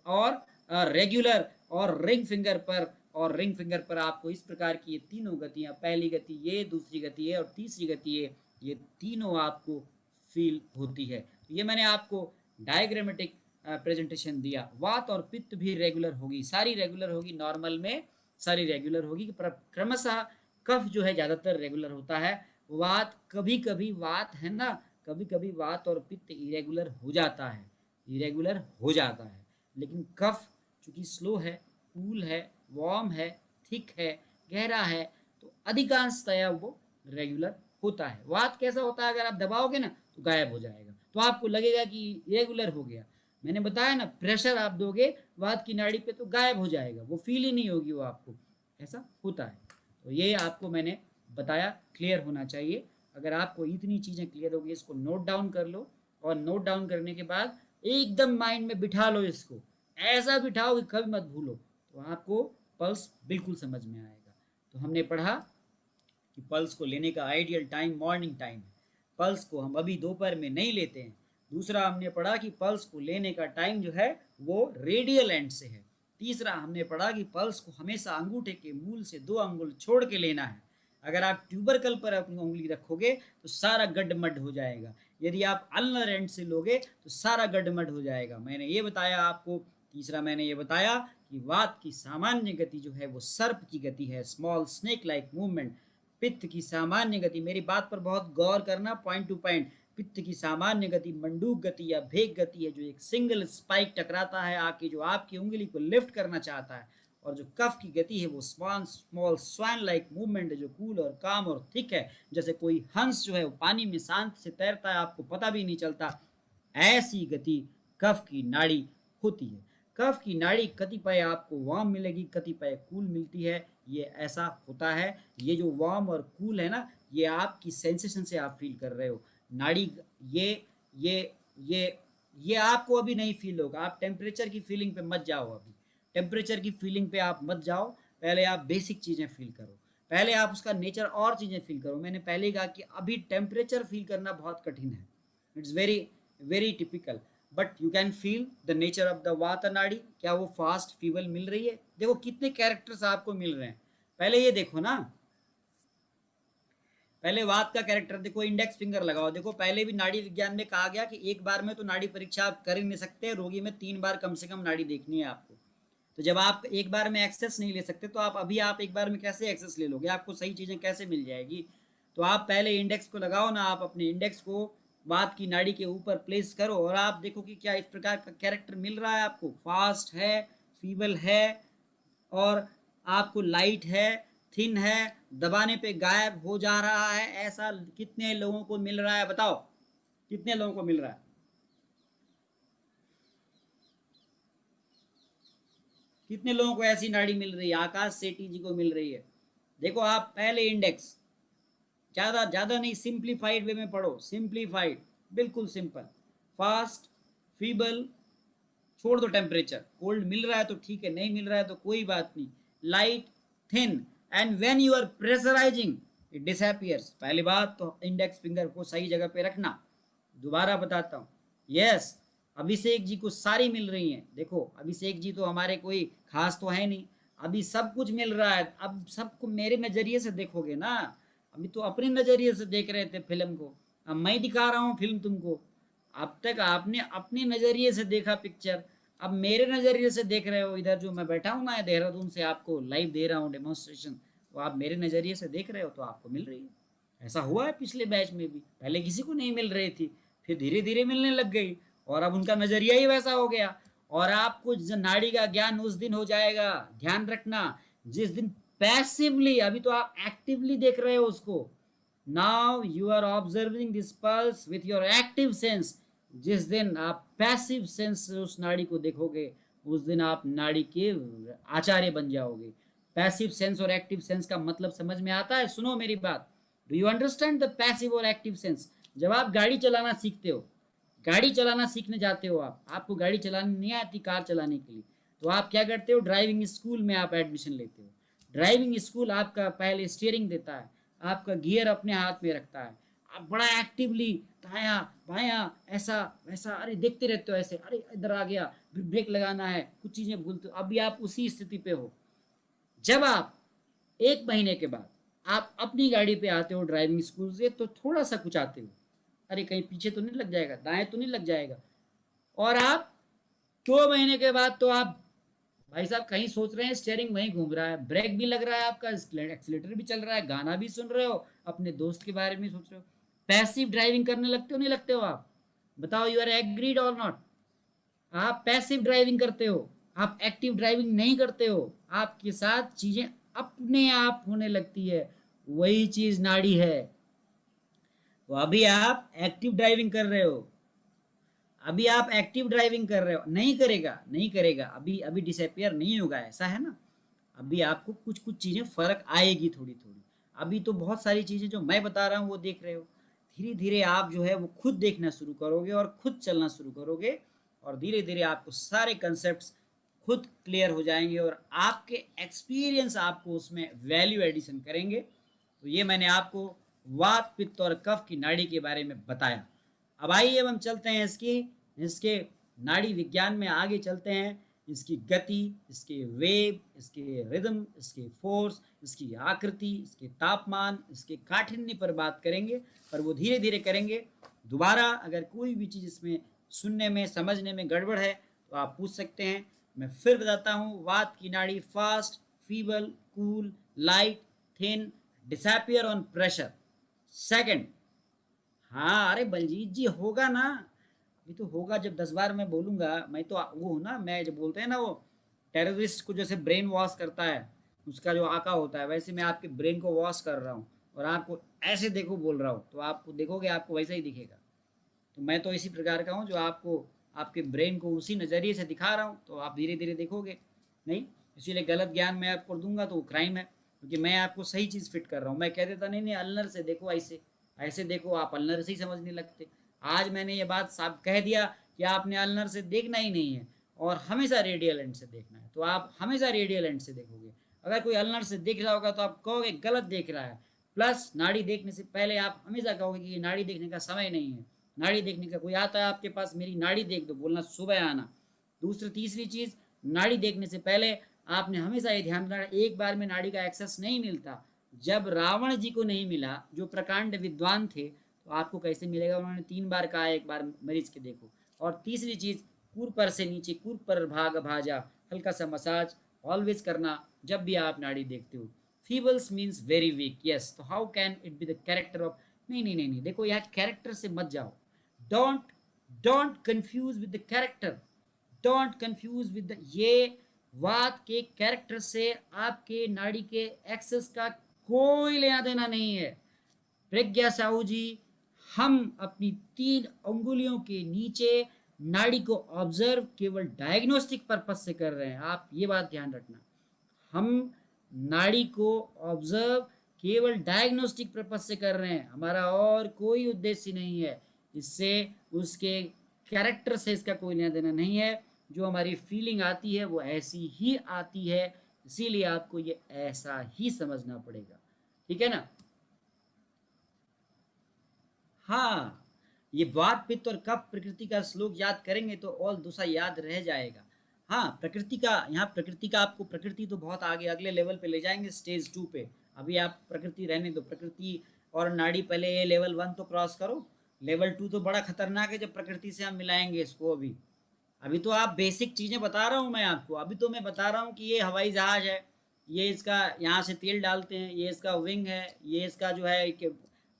और regular, और रिंग फिंगर पर। और रिंग फिंगर पर आपको इस प्रकार की ये तीनों गतियां, पहली गति ये, दूसरी गति ये, और तीसरी गति ये तीनों आपको फील होती है। तो ये मैंने आपको डायग्रामेटिक प्रेजेंटेशन दिया। वात और पित्त भी रेगुलर होगी, सारी रेगुलर होगी, नॉर्मल में सारी रेगुलर होगी, पर क्रमशः कफ जो है ज़्यादातर रेगुलर होता है। वात कभी कभी, वात है ना, कभी कभी वात और पित्त इरेगुलर हो जाता है, इरेगुलर हो जाता है। लेकिन कफ चूँकि स्लो है, कूल है, वार्म है, थिक है, गहरा है, तो अधिकांशतया वो रेगुलर होता है। वात कैसा होता है, अगर आप दबाओगे ना तो गायब हो जाएगा, तो आपको लगेगा कि रेगुलर हो गया। मैंने बताया ना, प्रेशर आप दोगे वात की नाड़ी पे तो गायब हो जाएगा, वो फील ही नहीं होगी वो आपको, ऐसा होता है। तो ये आपको मैंने बताया, क्लियर होना चाहिए। अगर आपको इतनी चीज़ें क्लियर होगी, इसको नोट डाउन कर लो, और नोट डाउन करने के बाद एकदम माइंड में बिठा लो इसको, ऐसा बिठाओ कि कभी मत भूलो, तो आपको पल्स बिल्कुल समझ में आएगा। तो हमने पढ़ा कि पल्स को लेने का आइडियल टाइम मॉर्निंग टाइम है, पल्स को हम अभी दोपहर में नहीं लेते हैं। दूसरा हमने पढ़ा कि पल्स को लेने का टाइम जो है वो रेडियल एंड से है। तीसरा हमने पढ़ा कि पल्स को हमेशा अंगूठे के मूल से 2 अंगुल छोड़ के लेना है। अगर आप ट्यूबरकल पर अपनी उंगली रखोगे तो सारा गड्ढमड हो जाएगा, यदि आप अल्नर एंड से लोगे तो सारा गड्ढमड हो जाएगा। मैंने ये बताया आपको। तीसरा मैंने ये बताया कि वात की सामान्य गति जो है वो सर्प की गति है, small snake like movement. Pitta की सामान्य गति, मेरी बात पर बहुत गौर करना, पॉइंट टू पॉइंट। पित्त की सामान्य गति मंडूक गति या भेग गति है, जो एक सिंगल स्पाइक टकराता है आके, जो आपकी उंगली को लिफ्ट करना चाहता है। और जो कफ की गति है वो स्मॉल स्वान लाइक मूवमेंट है, जो कूल और काम और थिक है, जैसे कोई हंस जो है वो पानी में शांत से तैरता है, आपको पता भी नहीं चलता। ऐसी गति कफ की नाड़ी होती है। कफ की नाड़ी कतिपय आपको वार्म मिलेगी, कतिपय कूल मिलती है, ये ऐसा होता है। ये जो वार्म और कूल है ना, ये आपकी सेंसेशन से आप फील कर रहे हो नाड़ी। ये ये ये ये आपको अभी नहीं फील होगा, आप टेम्परेचर की फीलिंग पे मत जाओ, अभी टेम्परेचर की फीलिंग पे आप मत जाओ। पहले आप बेसिक चीज़ें फील करो, पहले आप उसका नेचर और चीज़ें फील करो। मैंने पहले कहा कि अभी टेम्परेचर फील करना बहुत कठिन है, it's very very typical, but you can feel the nature of the वात नाड़ी। क्या वो फास्ट फीबल मिल रही है? देखो कितने कैरेक्टर्स आपको मिल रहे हैं, पहले ये देखो ना। पहले वात का कैरेक्टर देखो, इंडेक्स फिंगर लगाओ। देखो पहले भी नाड़ी विज्ञान में कहा गया कि एक बार में तो नाड़ी परीक्षा आप कर ही नहीं सकते, रोगी में 3 बार कम से कम नाड़ी देखनी है आपको। तो जब आप एक बार में एक्सेस नहीं ले सकते तो आप एक बार में कैसे एक्सेस ले लोगे, आपको सही चीज़ें कैसे मिल जाएगी? तो आप पहले इंडेक्स को लगाओ ना, आप अपने इंडेक्स को वात की नाड़ी के ऊपर प्लेस करो, और आप देखो कि क्या इस प्रकार का कैरेक्टर मिल रहा है आपको। फास्ट है, फीबल है, और आपको लाइट है, थिन है, दबाने पे गायब हो जा रहा है, ऐसा कितने लोगों को मिल रहा है? बताओ कितने लोगों को मिल रहा है? कितने लोगों को ऐसी नाड़ी मिल रही है? आकाश सेठी जी को मिल रही है। देखो आप पहले इंडेक्स, ज़्यादा ज़्यादा नहीं, सिंप्लीफाइड वे में पढ़ो, सिंप्लीफाइड, बिल्कुल सिंपल। फास्ट, फीबल, छोड़ दो टेम्परेचर, कोल्ड मिल रहा है तो ठीक है, नहीं मिल रहा है तो कोई बात नहीं। Light, thin, and when you are pressurising, it disappears. पहली बात तो इंडेक्स फिंगर को सही जगह पे रखना। दोबारा बताता हूँ, यस, अभिषेक जी को सारी मिल रही हैं। देखो अभिषेक जी तो हमारे कोई खास तो है नहीं, अभी सब कुछ मिल रहा है। अब सबको मेरे नज़रिए से देखोगे ना, अभी तो अपने नज़रिए से देख रहे थे फिल्म को, अब मैं दिखा रहा हूँ फिल्म तुमको। अब तक आपने अपने नज़रिए से देखा पिक्चर, अब मेरे नज़रिए से देख रहे हो। इधर जो मैं बैठा हूँ ना देहरादून से आपको लाइव दे रहा हूँ डेमोन्स्ट्रेशन, तो आप मेरे नज़रिए से देख रहे हो तो आपको मिल रही है। ऐसा हुआ है पिछले बैच में भी, पहले किसी को नहीं मिल रही थी, फिर धीरे धीरे मिलने लग गई और अब उनका नज़रिया ही वैसा हो गया। और आपको नाड़ी का ज्ञान उस दिन हो जाएगा, ध्यान रखना, जिस दिन पैसिवली, अभी तो आप एक्टिवली देख रहे हो उसको। Now you are observing this pulse with your active sense. जिस दिन आप पैसिव सेंस से उस नाड़ी को देखोगे, उस दिन आप नाड़ी के आचार्य बन जाओगे। पैसिव सेंस और एक्टिव सेंस का मतलब समझ में आता है? सुनो मेरी बात, do you understand the passive और एक्टिव सेंस? जब आप गाड़ी चलाना सीखते हो, गाड़ी चलाना सीखने जाते हो, आपको गाड़ी चलानी नहीं आती कार चलाने के लिए, तो आप क्या करते हो? ड्राइविंग स्कूल में आप एडमिशन लेते हो। ड्राइविंग स्कूल आपका पहले स्टीयरिंग देता है, आपका गियर अपने हाथ में रखता है, आप बड़ा एक्टिवली दाया बाया ऐसा वैसा, अरे देखते रहते हो ऐसे, अरे इधर आ गया, ब्रेक लगाना है, कुछ चीज़ें भूलते हो। अभी आप उसी स्थिति पे हो। जब आप 1 महीने के बाद आप अपनी गाड़ी पे आते हो ड्राइविंग स्कूल से, तो थोड़ा सा कुछ आते हो, अरे कहीं पीछे तो नहीं लग जाएगा, दाएं तो नहीं लग जाएगा। और आप 2 महीने के बाद तो आप भाई साहब कहीं सोच रहे हैं स्टीयरिंग वहीं घूम रहा है, ब्रेक भी लग रहा है आपका, एक्सीलेटर भी चल रहा है, गाना भी सुन रहे हो, अपने दोस्त के बारे में सोच रहे हो। पैसिव ड्राइविंग करने लगते हो नहीं लगते हो आप? बताओ, यू आर एग्रीड और नॉट? आप पैसिव ड्राइविंग करते हो, आप एक्टिव ड्राइविंग नहीं करते हो। आपके साथ चीजें अपने आप होने लगती है, वही चीज नाड़ी है। तो अभी आप एक्टिव ड्राइविंग कर रहे हो, अभी आप एक्टिव ड्राइविंग कर रहे हो, नहीं करेगा नहीं करेगा, अभी अभी डिसअपियर नहीं होगा, ऐसा है ना। अभी आपको कुछ कुछ चीज़ें फ़र्क आएगी थोड़ी थोड़ी। अभी तो बहुत सारी चीज़ें जो मैं बता रहा हूँ वो देख रहे हो, धीरे धीरे आप जो है वो खुद देखना शुरू करोगे और खुद चलना शुरू करोगे, और धीरे धीरे आपको सारे कंसेप्ट खुद क्लियर हो जाएंगे और आपके एक्सपीरियंस आपको उसमें वैल्यू एडिशन करेंगे। तो ये मैंने आपको वात पित्त और कफ की नाड़ी के बारे में बताया। अब आइए अब हम चलते हैं इसके नाड़ी विज्ञान में आगे चलते हैं। इसकी गति, इसके वेब, इसके रिदम, इसके फोर्स, इसकी आकृति, इसके तापमान, इसके काठिन्य पर बात करेंगे, पर वो धीरे धीरे करेंगे। दोबारा अगर कोई भी चीज़ इसमें सुनने में समझने में गड़बड़ है तो आप पूछ सकते हैं। मैं फिर बताता हूँ, वात की नाड़ी fast, feeble, cool, light, thin, disappear on pressure. Second, हाँ अरे बलजीत जी होगा ना, अभी तो होगा जब 10 बार मैं बोलूँगा। मैं तो वो हूँ ना, मैं जब बोलते हैं ना वो टेररिस्ट को जैसे ब्रेन वॉश करता है, उसका जो आका होता है, वैसे मैं आपके ब्रेन को वॉश कर रहा हूँ और आपको ऐसे देखो बोल रहा हूँ, तो आपको देखोगे आपको वैसा ही दिखेगा। तो मैं तो इसी प्रकार का हूँ जो आपको आपके ब्रेन को उसी नज़रिए से दिखा रहा हूँ, तो आप धीरे धीरे देखोगे नहीं। इसीलिए गलत ज्ञान मैं आपको दूंगा तो वो क्राइम है, क्योंकि मैं आपको सही चीज़ फिट कर रहा हूँ। मैं कह देता नहीं नहीं अल्नर से देखो, ऐसे ऐसे देखो, आप अल्नर से ही समझने लगते। आज मैंने ये बात साफ कह दिया कि आपने अल्नर से देखना ही नहीं है और हमेशा रेडियल एंड से देखना है, तो आप हमेशा रेडियल एंड से देखोगे। अगर कोई अल्नर से देख रहा होगा तो आप कहोगे गलत देख रहा है। प्लस नाड़ी देखने से पहले आप हमेशा कहोगे कि ये नाड़ी देखने का समय नहीं है। नाड़ी देखने का कोई आता है आपके पास, मेरी नाड़ी देख दो, बोलना सुबह आना। दूसरी तीसरी चीज़, नाड़ी देखने से पहले आपने हमेशा ये ध्यान रखना, एक बार में नाड़ी का एक्सेस नहीं मिलता। जब रावण जी को नहीं मिला जो प्रकांड विद्वान थे, तो आपको कैसे मिलेगा? उन्होंने 3 बार कहा, एक बार मरीज के देखो। और तीसरी चीज़, कुर पर से नीचे, कुर पर भाग भाजा, हल्का सा मसाज ऑलवेज करना जब भी आप नाड़ी देखते हो। Feebles means very weak, yes, तो how can it be the character of, नहीं नहीं नहीं नहीं, देखो यहाँ कैरेक्टर से मत जाओ। Don't don't confuse with the character, don't confuse with the, ये वात के कैरेक्टर से आपके नाड़ी के एक्सेस का कोई लेना देना नहीं है। प्रज्ञा साहू जी, हम अपनी 3 अंगुलियों के नीचे नाड़ी को ऑब्जर्व केवल डायग्नोस्टिक पर्पज से कर रहे हैं, आप ये बात ध्यान रखना। हम नाड़ी को ऑब्जर्व केवल डायग्नोस्टिक पर्पज से कर रहे हैं, हमारा और कोई उद्देश्य नहीं है। इससे उसके कैरेक्टर से इसका कोई लेना देना नहीं है। जो हमारी फीलिंग आती है वो ऐसी ही आती है, इसीलिए आपको ये ऐसा ही समझना पड़ेगा, ठीक है ना। हाँ, ये वात पित्त और कफ प्रकृति का श्लोक याद करेंगे तो और दूसरा याद रह जाएगा। हाँ, प्रकृति का, यहाँ प्रकृति का आपको, प्रकृति तो बहुत आगे अगले लेवल पे ले जाएंगे, स्टेज 2 पे। अभी आप प्रकृति रहने दो, प्रकृति और नाड़ी पहले ये लेवल 1 तो क्रॉस करो। लेवल 2 तो बड़ा खतरनाक है जब प्रकृति से हम मिलाएंगे इसको। अभी अभी तो आप बेसिक चीज़ें बता रहा हूँ मैं आपको। अभी तो मैं बता रहा हूँ कि ये हवाई जहाज है, ये इसका यहाँ से तेल डालते हैं, ये इसका विंग है, ये इसका जो है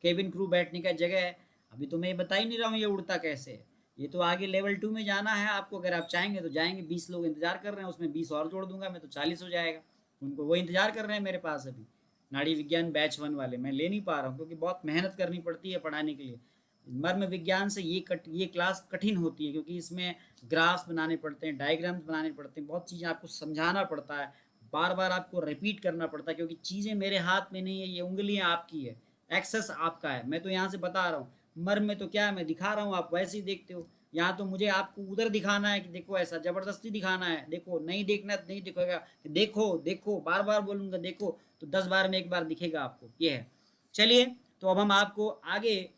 केबिन क्रू बैठने का जगह है। अभी तो मैं ये बता ही नहीं रहा हूँ ये उड़ता कैसे है। ये तो आगे लेवल 2 में जाना है आपको, अगर आप चाहेंगे तो जाएंगे। 20 लोग इंतजार कर रहे हैं, उसमें 20 और जोड़ दूंगा मैं तो 40 हो जाएगा। उनको वो इंतजार कर रहे हैं मेरे पास अभी, नाड़ी विज्ञान बैच 1 वाले। मैं ले नहीं पा रहा हूँ क्योंकि बहुत मेहनत करनी पड़ती है पढ़ाने के लिए। मर्म विज्ञान से ये क्लास कठिन होती है क्योंकि इसमें ग्राफ्स बनाने पड़ते हैं, डायग्राम्स बनाने पड़ते हैं, बहुत चीज़ें आपको समझाना पड़ता है, बार बार आपको रिपीट करना पड़ता है क्योंकि चीज़ें मेरे हाथ में नहीं है, ये उंगलियां आपकी है, एक्सेस आपका है। मैं तो यहाँ से बता रहा हूँ, मर्म में तो क्या है, मैं दिखा रहा हूँ, आप वैसे ही देखते हो। यहाँ तो मुझे आपको उधर दिखाना है कि देखो, ऐसा ज़बरदस्ती दिखाना है, देखो नहीं देखना तो नहीं दिखेगा, देखो देखो बार बार बोलूँगा देखो तो 10 बार में एक बार दिखेगा आपको, ये है। चलिए, तो अब हम आपको आगे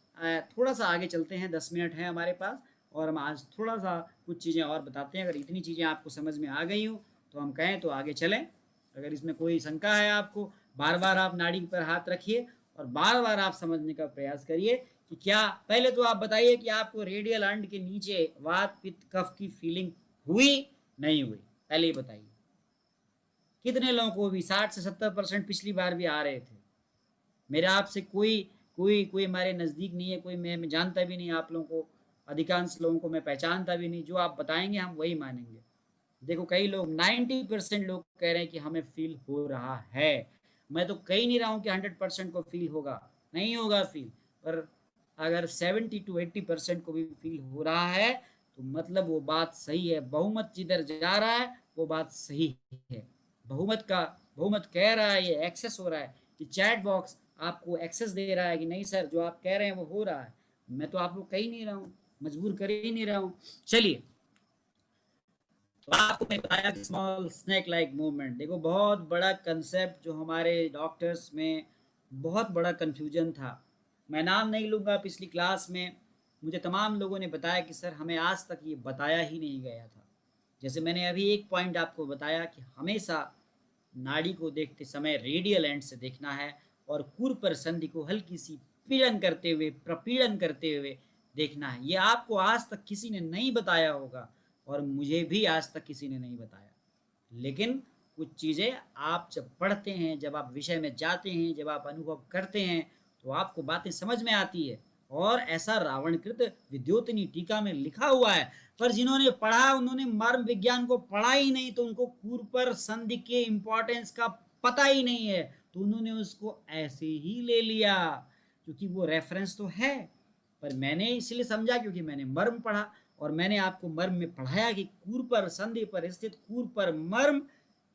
थोड़ा सा आगे चलते हैं, 10 मिनट है हमारे पास, और हम आज थोड़ा सा कुछ चीज़ें और बताते हैं। अगर इतनी चीज़ें आपको समझ में आ गई हो तो हम कहें तो आगे चलें। अगर इसमें कोई शंका है आपको, बार बार आप नाड़ी पर हाथ रखिए और बार बार आप समझने का प्रयास करिए कि क्या। पहले तो आप बताइए कि आपको रेडियल अंड के नीचे वात पित्त कफ की फीलिंग हुई नहीं हुई, पहले ही बताइए। कितने लोगों को भी 60 से 70% पिछली बार भी आ रहे थे। मेरा आपसे कोई कोई कोई हमारे नज़दीक नहीं है, कोई मैं जानता भी नहीं आप लोगों को, अधिकांश लोगों को मैं पहचानता भी नहीं। जो आप बताएंगे हम वही मानेंगे। देखो, कई लोग 90% लोग कह रहे हैं कि हमें फील हो रहा है। मैं तो कह ही नहीं रहा हूँ कि 100% को फील होगा, नहीं होगा फील, पर अगर 70 to 80% को भी फील हो रहा है तो मतलब वो बात सही है। बहुमत जिधर जा रहा है वो बात सही है। बहुमत कह रहा है, ये एक्सेस हो रहा है कि चैट बॉक्स आपको एक्सेस दे रहा है कि नहीं सर जो आप कह रहे हैं वो हो रहा है। मैं तो आपको कह ही नहीं रहा हूँ, मजबूर कर ही नहीं रहा हूँ। चलिए, तो आपको मैं बताया कि स्मॉल स्नैक लाइक मूवमेंट, देखो बहुत बड़ा कंसेप्ट जो हमारे डॉक्टर्स में बहुत बड़ा कंफ्यूजन था। मैं नाम नहीं लूँगा, पिछली क्लास में मुझे तमाम लोगों ने बताया कि सर हमें आज तक ये बताया ही नहीं गया था। जैसे मैंने अभी एक पॉइंट आपको बताया कि हमेशा नाड़ी को देखते समय रेडियल एंड से देखना है और कुर पर संधि को हल्की सी पीड़न करते हुए, प्रपीड़न करते हुए देखना है। ये आपको आज तक किसी ने नहीं बताया होगा और मुझे भी आज तक किसी ने नहीं बताया। लेकिन कुछ चीज़ें आप जब पढ़ते हैं, जब आप विषय में जाते हैं, जब आप अनुभव करते हैं तो आपको बातें समझ में आती है। और ऐसा रावणकृत विद्योतनी टीका में लिखा हुआ है। पर जिन्होंने पढ़ा उन्होंने मर्म विज्ञान को पढ़ा ही नहीं, तो उनको कूर्पर संधि के इंपॉर्टेंस का पता ही नहीं है, तो उन्होंने उसको ऐसे ही ले लिया क्योंकि वो रेफरेंस तो है। पर मैंने इसलिए समझा क्योंकि मैंने मर्म पढ़ा और मैंने आपको मर्म में पढ़ाया कि कूर्पर संधि पर स्थित कूर्पर मर्म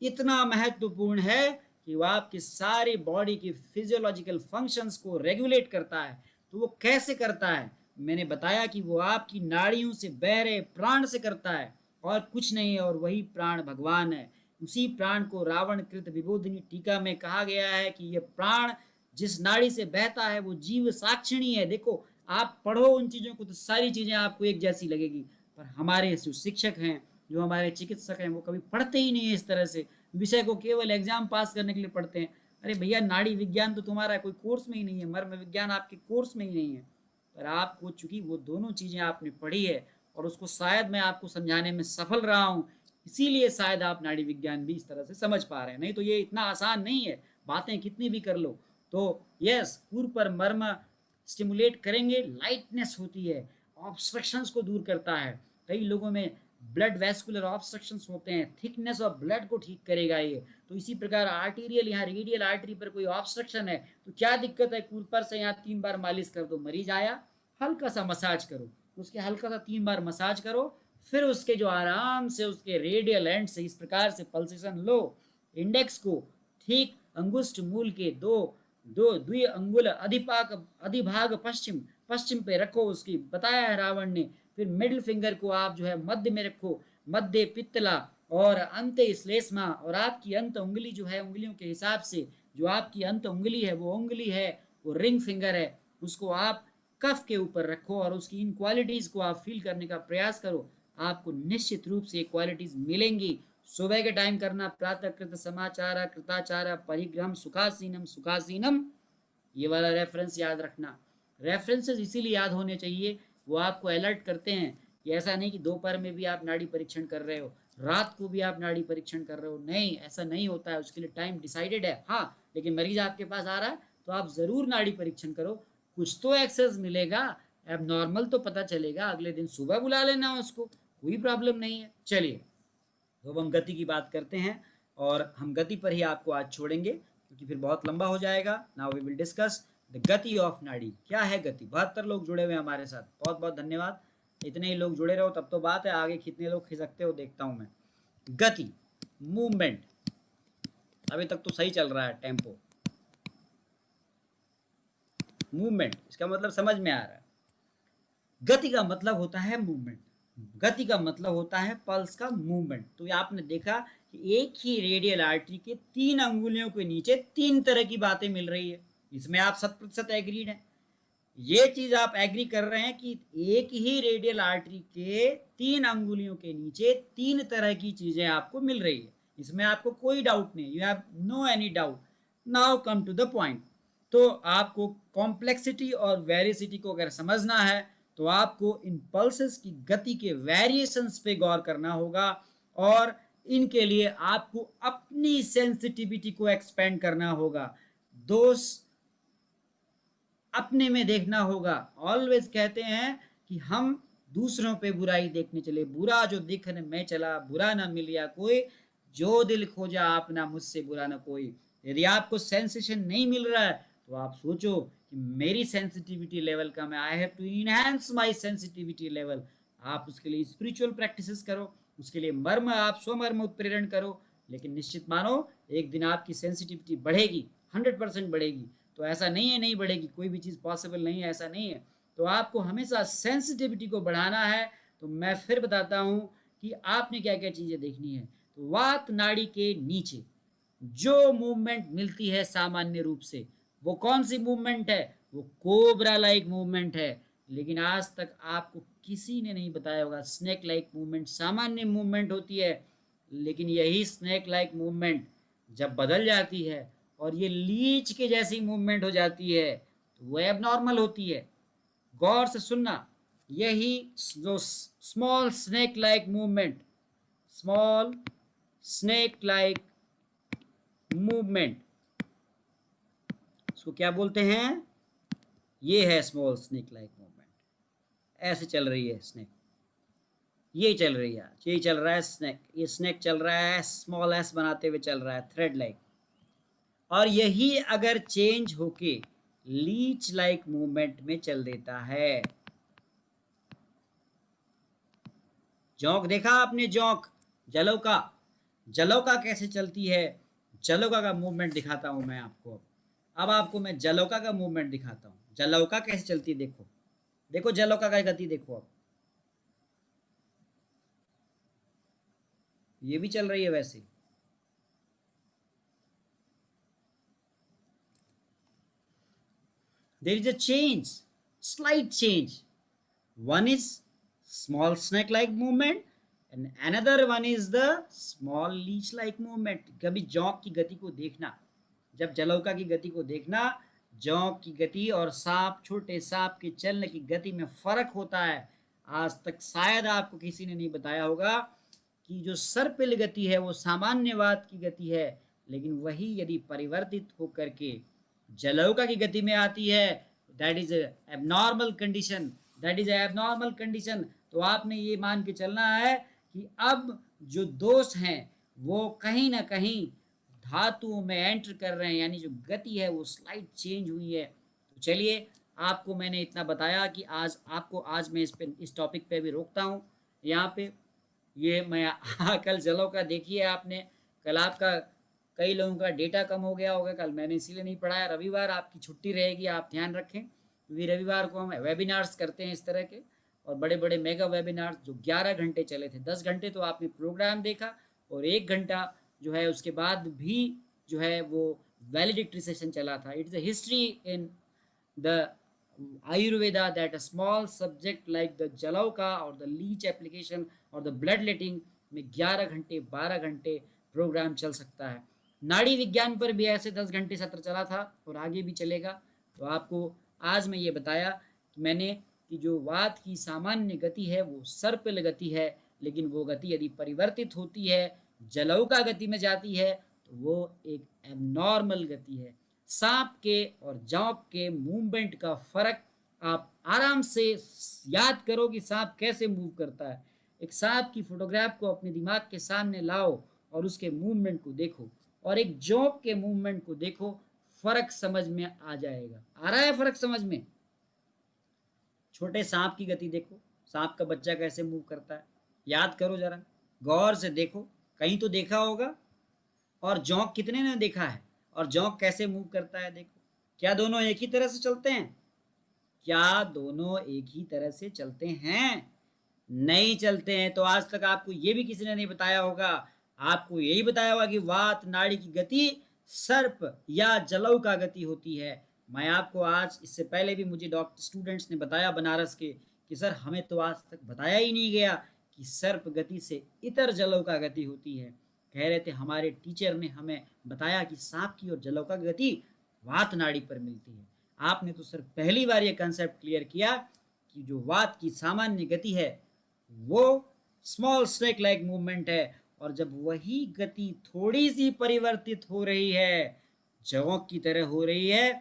इतना महत्वपूर्ण है कि वो आपकी सारी बॉडी की फिजियोलॉजिकल फंक्शंस को रेगुलेट करता है। तो वो कैसे करता है, मैंने बताया कि वो आपकी नाड़ियों से बह रहे प्राण से करता है और कुछ नहीं है, और वही प्राण भगवान है। उसी प्राण को रावण कृत विबोधिनी टीका में कहा गया है कि ये प्राण जिस नाड़ी से बहता है वो जीव साक्षिणी है। देखो, आप पढ़ो उन चीज़ों को तो सारी चीज़ें आपको एक जैसी लगेगी, पर हमारे जो शिक्षक हैं, जो हमारे चिकित्सक हैं, वो कभी पढ़ते ही नहीं है इस तरह से। विषय को केवल एग्जाम पास करने के लिए पढ़ते हैं। अरे भैया, नाड़ी विज्ञान तो तुम्हारा कोई कोर्स में ही नहीं है, मर्म विज्ञान आपके कोर्स में ही नहीं है। पर आपको चूंकि वो दोनों चीज़ें आपने पढ़ी है और उसको शायद मैं आपको समझाने में सफल रहा हूँ, इसीलिए शायद आप नाड़ी विज्ञान भी इस तरह से समझ पा रहे हैं। नहीं तो ये इतना आसान नहीं है, बातें कितनी भी कर लो। तो यस, पूर्व पर मर्म स्टिमुलेट करेंगे, लाइटनेस होती है, ऑब्स्ट्रक्शंस को दूर करता है। कई लोगों में ब्लड वैस्कुलर ऑब्स्ट्रक्शंस होते हैं, थिकनेस ऑफ ब्लड को ठीक करेगा ये। तो इसी प्रकार आर्टीरियल, यहाँ रेडियल आर्टरी पर कोई ऑब्स्ट्रक्शन है तो क्या दिक्कत है, कूपर से यहाँ 3 बार मालिश कर दो, मरीज आया, हल्का सा मसाज करो, उसके हल्का सा 3 बार मसाज करो, फिर उसके जो आराम से उसके रेडियल एंड से इस प्रकार से पल्सेशन लो। इंडेक्स को ठीक अंगुष्ठ मूल के दो दो द्वि अंगुल अधिभाग पश्चिम पश्चिम पे रखो, उसकी बताया है रावण ने। फिर मिडिल फिंगर को आप जो है मध्य में रखो, मध्य पित्तला और अंत श्लेष्मा, और आपकी अंत उंगली जो है, उंगलियों के हिसाब से जो आपकी अंत उंगली है वो उंगली है, वो रिंग फिंगर है, उसको आप कफ के ऊपर रखो और उसकी इन क्वालिटीज को आप फील करने का प्रयास करो, आपको निश्चित रूप से क्वालिटीज मिलेंगी। सुबह के टाइम करना, प्रातः कृत समाचार कृताचार परिग्रह सुखासीनम सुखासीनम, ये वाला रेफरेंस याद रखना। रेफरेंसेस इसीलिए याद होने चाहिए, वो आपको अलर्ट करते हैं कि ऐसा नहीं कि दोपहर में भी आप नाड़ी परीक्षण कर रहे हो, रात को भी आप नाड़ी परीक्षण कर रहे हो, नहीं ऐसा नहीं होता है, उसके लिए टाइम डिसाइडेड है। हाँ, लेकिन मरीज आपके पास आ रहा है तो आप ज़रूर नाड़ी परीक्षण करो, कुछ तो एक्सेस मिलेगा, अब नॉर्मल तो पता चलेगा, अगले दिन सुबह बुला लेना उसको, कोई प्रॉब्लम नहीं है। चलिए, तो अब हम गति की बात करते हैं और हम गति पर ही आपको आज छोड़ेंगे क्योंकि फिर बहुत लंबा हो जाएगा। Now we will discuss the गति ऑफ नाड़ी। क्या है गति? 72 लोग जुड़े हुए हैं हमारे साथ, बहुत बहुत धन्यवाद। इतने ही लोग जुड़े रहो तब तो बात है, आगे कितने लोग खिसकते हो देखता हूँ मैं। गति, मूवमेंट, अभी तक तो सही चल रहा है टेम्पो। मूवमेंट, इसका मतलब समझ में आ रहा है। गति का मतलब होता है मूवमेंट, गति का मतलब होता है पल्स का मूवमेंट। तो ये आपने देखा कि एक ही रेडियल आर्टरी के 3 अंगुलियों के नीचे 3 तरह की बातें मिल रही है, इसमें आप 100% एग्रीड हैं। ये चीज आप एग्री कर रहे हैं कि एक ही रेडियल आर्टरी के 3 अंगुलियों के नीचे 3 तरह की चीजें आपको मिल रही है, इसमें आपको कोई डाउट नहीं, you have no any doubt. Now come to the point. तो आपको कॉम्प्लेक्सिटी और वेरिसिटी को अगर समझना है तो आपको इन पल्सेस की गति के वेरिएशंस पे गौर करना होगा और इनके लिए आपको अपनी सेंसिटिविटी को एक्सपेंड करना होगा, दोस्त अपने में देखना होगा। ऑलवेज कहते हैं कि हम दूसरों पे बुराई देखने चले, बुरा जो दिखने में चला बुरा ना मिलिया कोई, जो दिल खोजा आपना मुझसे बुरा ना कोई। यदि आपको सेंसेशन नहीं मिल रहा है तो आप सोचो कि मेरी सेंसिटिविटी लेवल कम है, I have to enhance my sensitivity level. आप उसके लिए स्पिरिचुअल प्रैक्टिसेस करो, उसके लिए मर्म आप स्वमर्म उत्प्रेरण करो, लेकिन निश्चित मानो एक दिन आपकी सेंसिटिविटी बढ़ेगी, 100% बढ़ेगी। तो ऐसा नहीं है नहीं बढ़ेगी, कोई भी चीज़ पॉसिबल नहीं है, ऐसा नहीं है। तो आपको हमेशा सेंसिटिविटी को बढ़ाना है। तो मैं फिर बताता हूँ कि आपने क्या क्या चीज़ें देखनी है। तो वात नाड़ी के नीचे जो मूवमेंट मिलती है सामान्य रूप से, वो कौन सी मूवमेंट है? वो कोबरा लाइक मूवमेंट है। लेकिन आज तक आपको किसी ने नहीं बताया होगा स्नेक लाइक मूवमेंट सामान्य मूवमेंट होती है, लेकिन यही स्नेक लाइक मूवमेंट जब बदल जाती है और ये लीच के जैसी मूवमेंट हो जाती है तो वो एबनॉर्मल होती है। गौर से सुनना, यही जो small snake like movement, small snake like movement, इसको क्या बोलते हैं? ये है स्मॉल स्नेक लाइक मूवमेंट। ऐसे चल रही है स्नेक, ये चल रही है, यही चल रहा है स्नेक, ये स्नेक चल रहा है स्मॉल एस बनाते हुए चल रहा है, थ्रेड लाइक। और यही अगर चेंज होके लीच लाइक मूवमेंट में चल देता है, जोंक देखा आपने? जोंक, जलौका, जलौका कैसे चलती है? जलौका का मूवमेंट दिखाता हूं मैं आपको। अब आपको मैं जलौका का मूवमेंट दिखाता हूं, जलौका कैसे चलती है। देखो देखो जलौका का गति देखो, अब ये भी चल रही है वैसे। There is a change, slight change. One is small snake like movement and another one is the small leech like movement. कभी जौक की गति को देखना, जब जलौका की गति को देखना, जौक की गति और सांप, छोटे सांप के चलने की गति में फर्क होता है। आज तक शायद आपको किसी ने नहीं बताया होगा कि जो सर्पिल गति है वो सामान्यवाद की गति है, लेकिन वही यदि परिवर्तित होकर के जलौका की गति में आती है, that is abnormal condition, that is abnormal condition. तो आपने ये मान के चलना है कि अब जो दोष हैं वो कहीं ना कहीं धातुओं में एंटर कर रहे हैं, यानी जो गति है वो स्लाइड चेंज हुई है। तो चलिए, आपको मैंने इतना बताया कि आज मैं इस टॉपिक पे भी रोकता हूँ यहाँ पे। ये मैं कल जलो का देखिए आपने, कल आपका कई लोगों का डेटा कम हो गया होगा, कल मैंने इसीलिए नहीं पढ़ाया। रविवार आपकी छुट्टी रहेगी, आप ध्यान रखें, क्योंकि रविवार को हम वेबिनार्स करते हैं इस तरह के, और बड़े बड़े मेगा वेबिनार्स जो 11 घंटे चले थे। 10 घंटे तो आपने प्रोग्राम देखा और 1 घंटा जो है उसके बाद भी जो है वो वैलिडिक्टरी सेशन चला था। It's a history in the Ayurveda that a small subject like the Jalauka or the leech application or the bloodletting में 11 घंटे 12 घंटे प्रोग्राम चल सकता है। नाड़ी विज्ञान पर भी ऐसे 10 घंटे सत्र चला था और आगे भी चलेगा। तो आपको आज मैं ये बताया कि मैंने कि जो वात की सामान्य गति है वो सर्पिल गति है, लेकिन वो गति यदि परिवर्तित होती है, जलौका गति में जाती है, तो वो एक एबनॉर्मल गति है। सांप के और जोंक के मूवमेंट का फर्क आप आराम से याद करो कि सांप कैसे मूव करता है। एक सांप की फोटोग्राफ को अपने दिमाग के सामने लाओ और उसके मूवमेंट को देखो, और एक जोंक के मूवमेंट को देखो, फर्क समझ में आ जाएगा। आ रहा है फर्क समझ में? छोटे सांप की गति देखो, सांप का बच्चा कैसे मूव करता है, याद करो जरा, गौर से देखो, कहीं तो देखा होगा। और जोंक कितने ने देखा है, और जोंक कैसे मूव करता है देखो। क्या दोनों एक ही तरह से चलते हैं? क्या दोनों एक ही तरह से चलते हैं? नहीं चलते हैं। तो आज तक आपको ये भी किसी ने नहीं बताया होगा, आपको यही बताया होगा कि वात नाड़ी की गति सर्प या जलौ का गति होती है। मैं आपको आज, इससे पहले भी मुझे डॉक्टर स्टूडेंट्स ने बताया बनारस के कि सर हमें तो आज तक बताया ही नहीं गया कि सर्प गति से इतर जलौ का गति होती है। कह रहे थे हमारे टीचर ने हमें बताया कि सांप की और जलौ का गति वात नाड़ी पर मिलती है। आपने तो सर पहली बार ये कंसेप्ट क्लियर किया कि जो वात की सामान्य गति है वो स्मॉल स्नेक लाइक मूवमेंट है, और जब वही गति थोड़ी सी परिवर्तित हो रही है, जोंक की तरह हो रही है,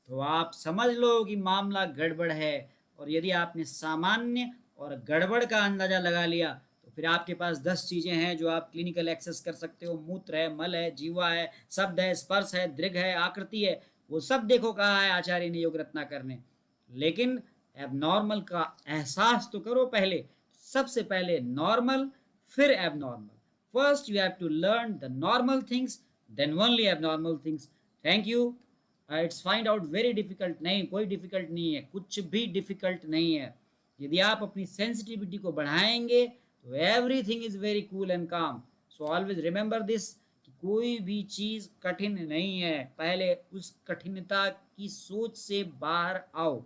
तो आप समझ लो कि मामला गड़बड़ है। और यदि आपने सामान्य और गड़बड़ का अंदाजा लगा लिया तो फिर आपके पास 10 चीजें हैं जो आप क्लिनिकल एक्सेस कर सकते हो। मूत्र है, मल है, जीवा है, शब्द है, स्पर्श है, दृघ है, आकृति है, वो सब देखो कहा है आचार्य ने योग रत्नाकर ने। लेकिन एबनॉर्मल का एहसास तो करो पहले। सबसे पहले नॉर्मल, फिर abnormal. First you have to learn the normal things, then only abnormal things. Thank you. It's find out very difficult. नहीं, कोई डिफिकल्ट नहीं है, कुछ भी डिफिकल्ट नहीं है। यदि आप अपनी सेंसिटिविटी को बढ़ाएंगे तो everything is very cool and calm. So always remember this, कोई भी चीज कठिन नहीं है। पहले उस कठिनता की सोच से बाहर आओ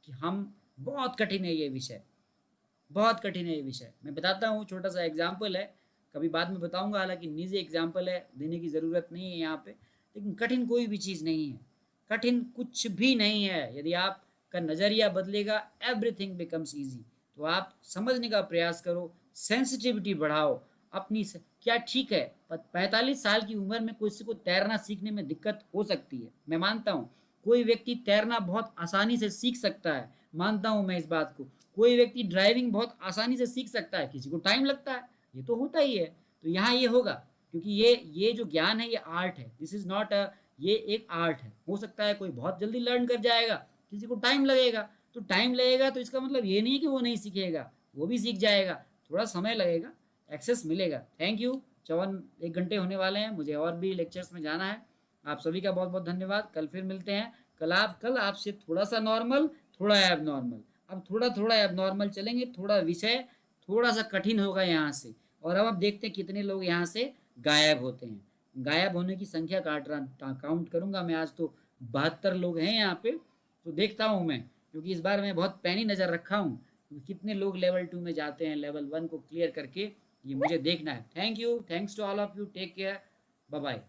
कि हम बहुत कठिन है ये विषय, बहुत कठिन है ये विषय। मैं बताता हूँ, छोटा सा एग्जाम्पल है, कभी बाद में बताऊंगा, हालांकि निजी एग्जाम्पल है, देने की ज़रूरत नहीं है यहाँ पे। लेकिन कठिन कोई भी चीज़ नहीं है, कठिन कुछ भी नहीं है। यदि आपका नज़रिया बदलेगा, एवरीथिंग बिकम्स ईजी। तो आप समझने का प्रयास करो, सेंसिटिविटी बढ़ाओ अपनी क्या ठीक है 45 साल की उम्र में किसी को तैरना सीखने में दिक्कत हो सकती है, मैं मानता हूँ। कोई व्यक्ति तैरना बहुत आसानी से सीख सकता है, मानता हूँ मैं इस बात को। कोई व्यक्ति ड्राइविंग बहुत आसानी से सीख सकता है, किसी को टाइम लगता है, ये तो होता ही है। तो यहाँ ये होगा, क्योंकि ये जो ज्ञान है ये आर्ट है, दिस इज नॉट अ, ये एक आर्ट है। हो सकता है कोई बहुत जल्दी लर्न कर जाएगा, किसी को टाइम लगेगा। तो टाइम लगेगा तो इसका मतलब ये नहीं कि वो नहीं सीखेगा, वो भी सीख जाएगा, थोड़ा समय लगेगा, एक्सेस मिलेगा। Thank you. 1 घंटे होने वाले हैं, मुझे और भी लेक्चर्स में जाना है। आप सभी का बहुत बहुत धन्यवाद। कल फिर मिलते हैं। कल आपसे थोड़ा सा नॉर्मल, थोड़ा एब नॉर्मल, अब थोड़ा थोड़ा एब नॉर्मल चलेंगे। थोड़ा विषय थोड़ा सा कठिन होगा यहाँ से, और अब आप देखते हैं कितने लोग यहाँ से गायब होते हैं। गायब होने की संख्या काउंट करूंगा मैं। आज तो 72 लोग हैं यहाँ पे, तो देखता हूँ मैं, क्योंकि इस बार मैं बहुत पैनी नज़र रखा हूँ कितने लोग लेवल 2 में जाते हैं, लेवल 1 को क्लियर करके, ये मुझे देखना है। Thank you, thanks to all of you, take care, bye bye.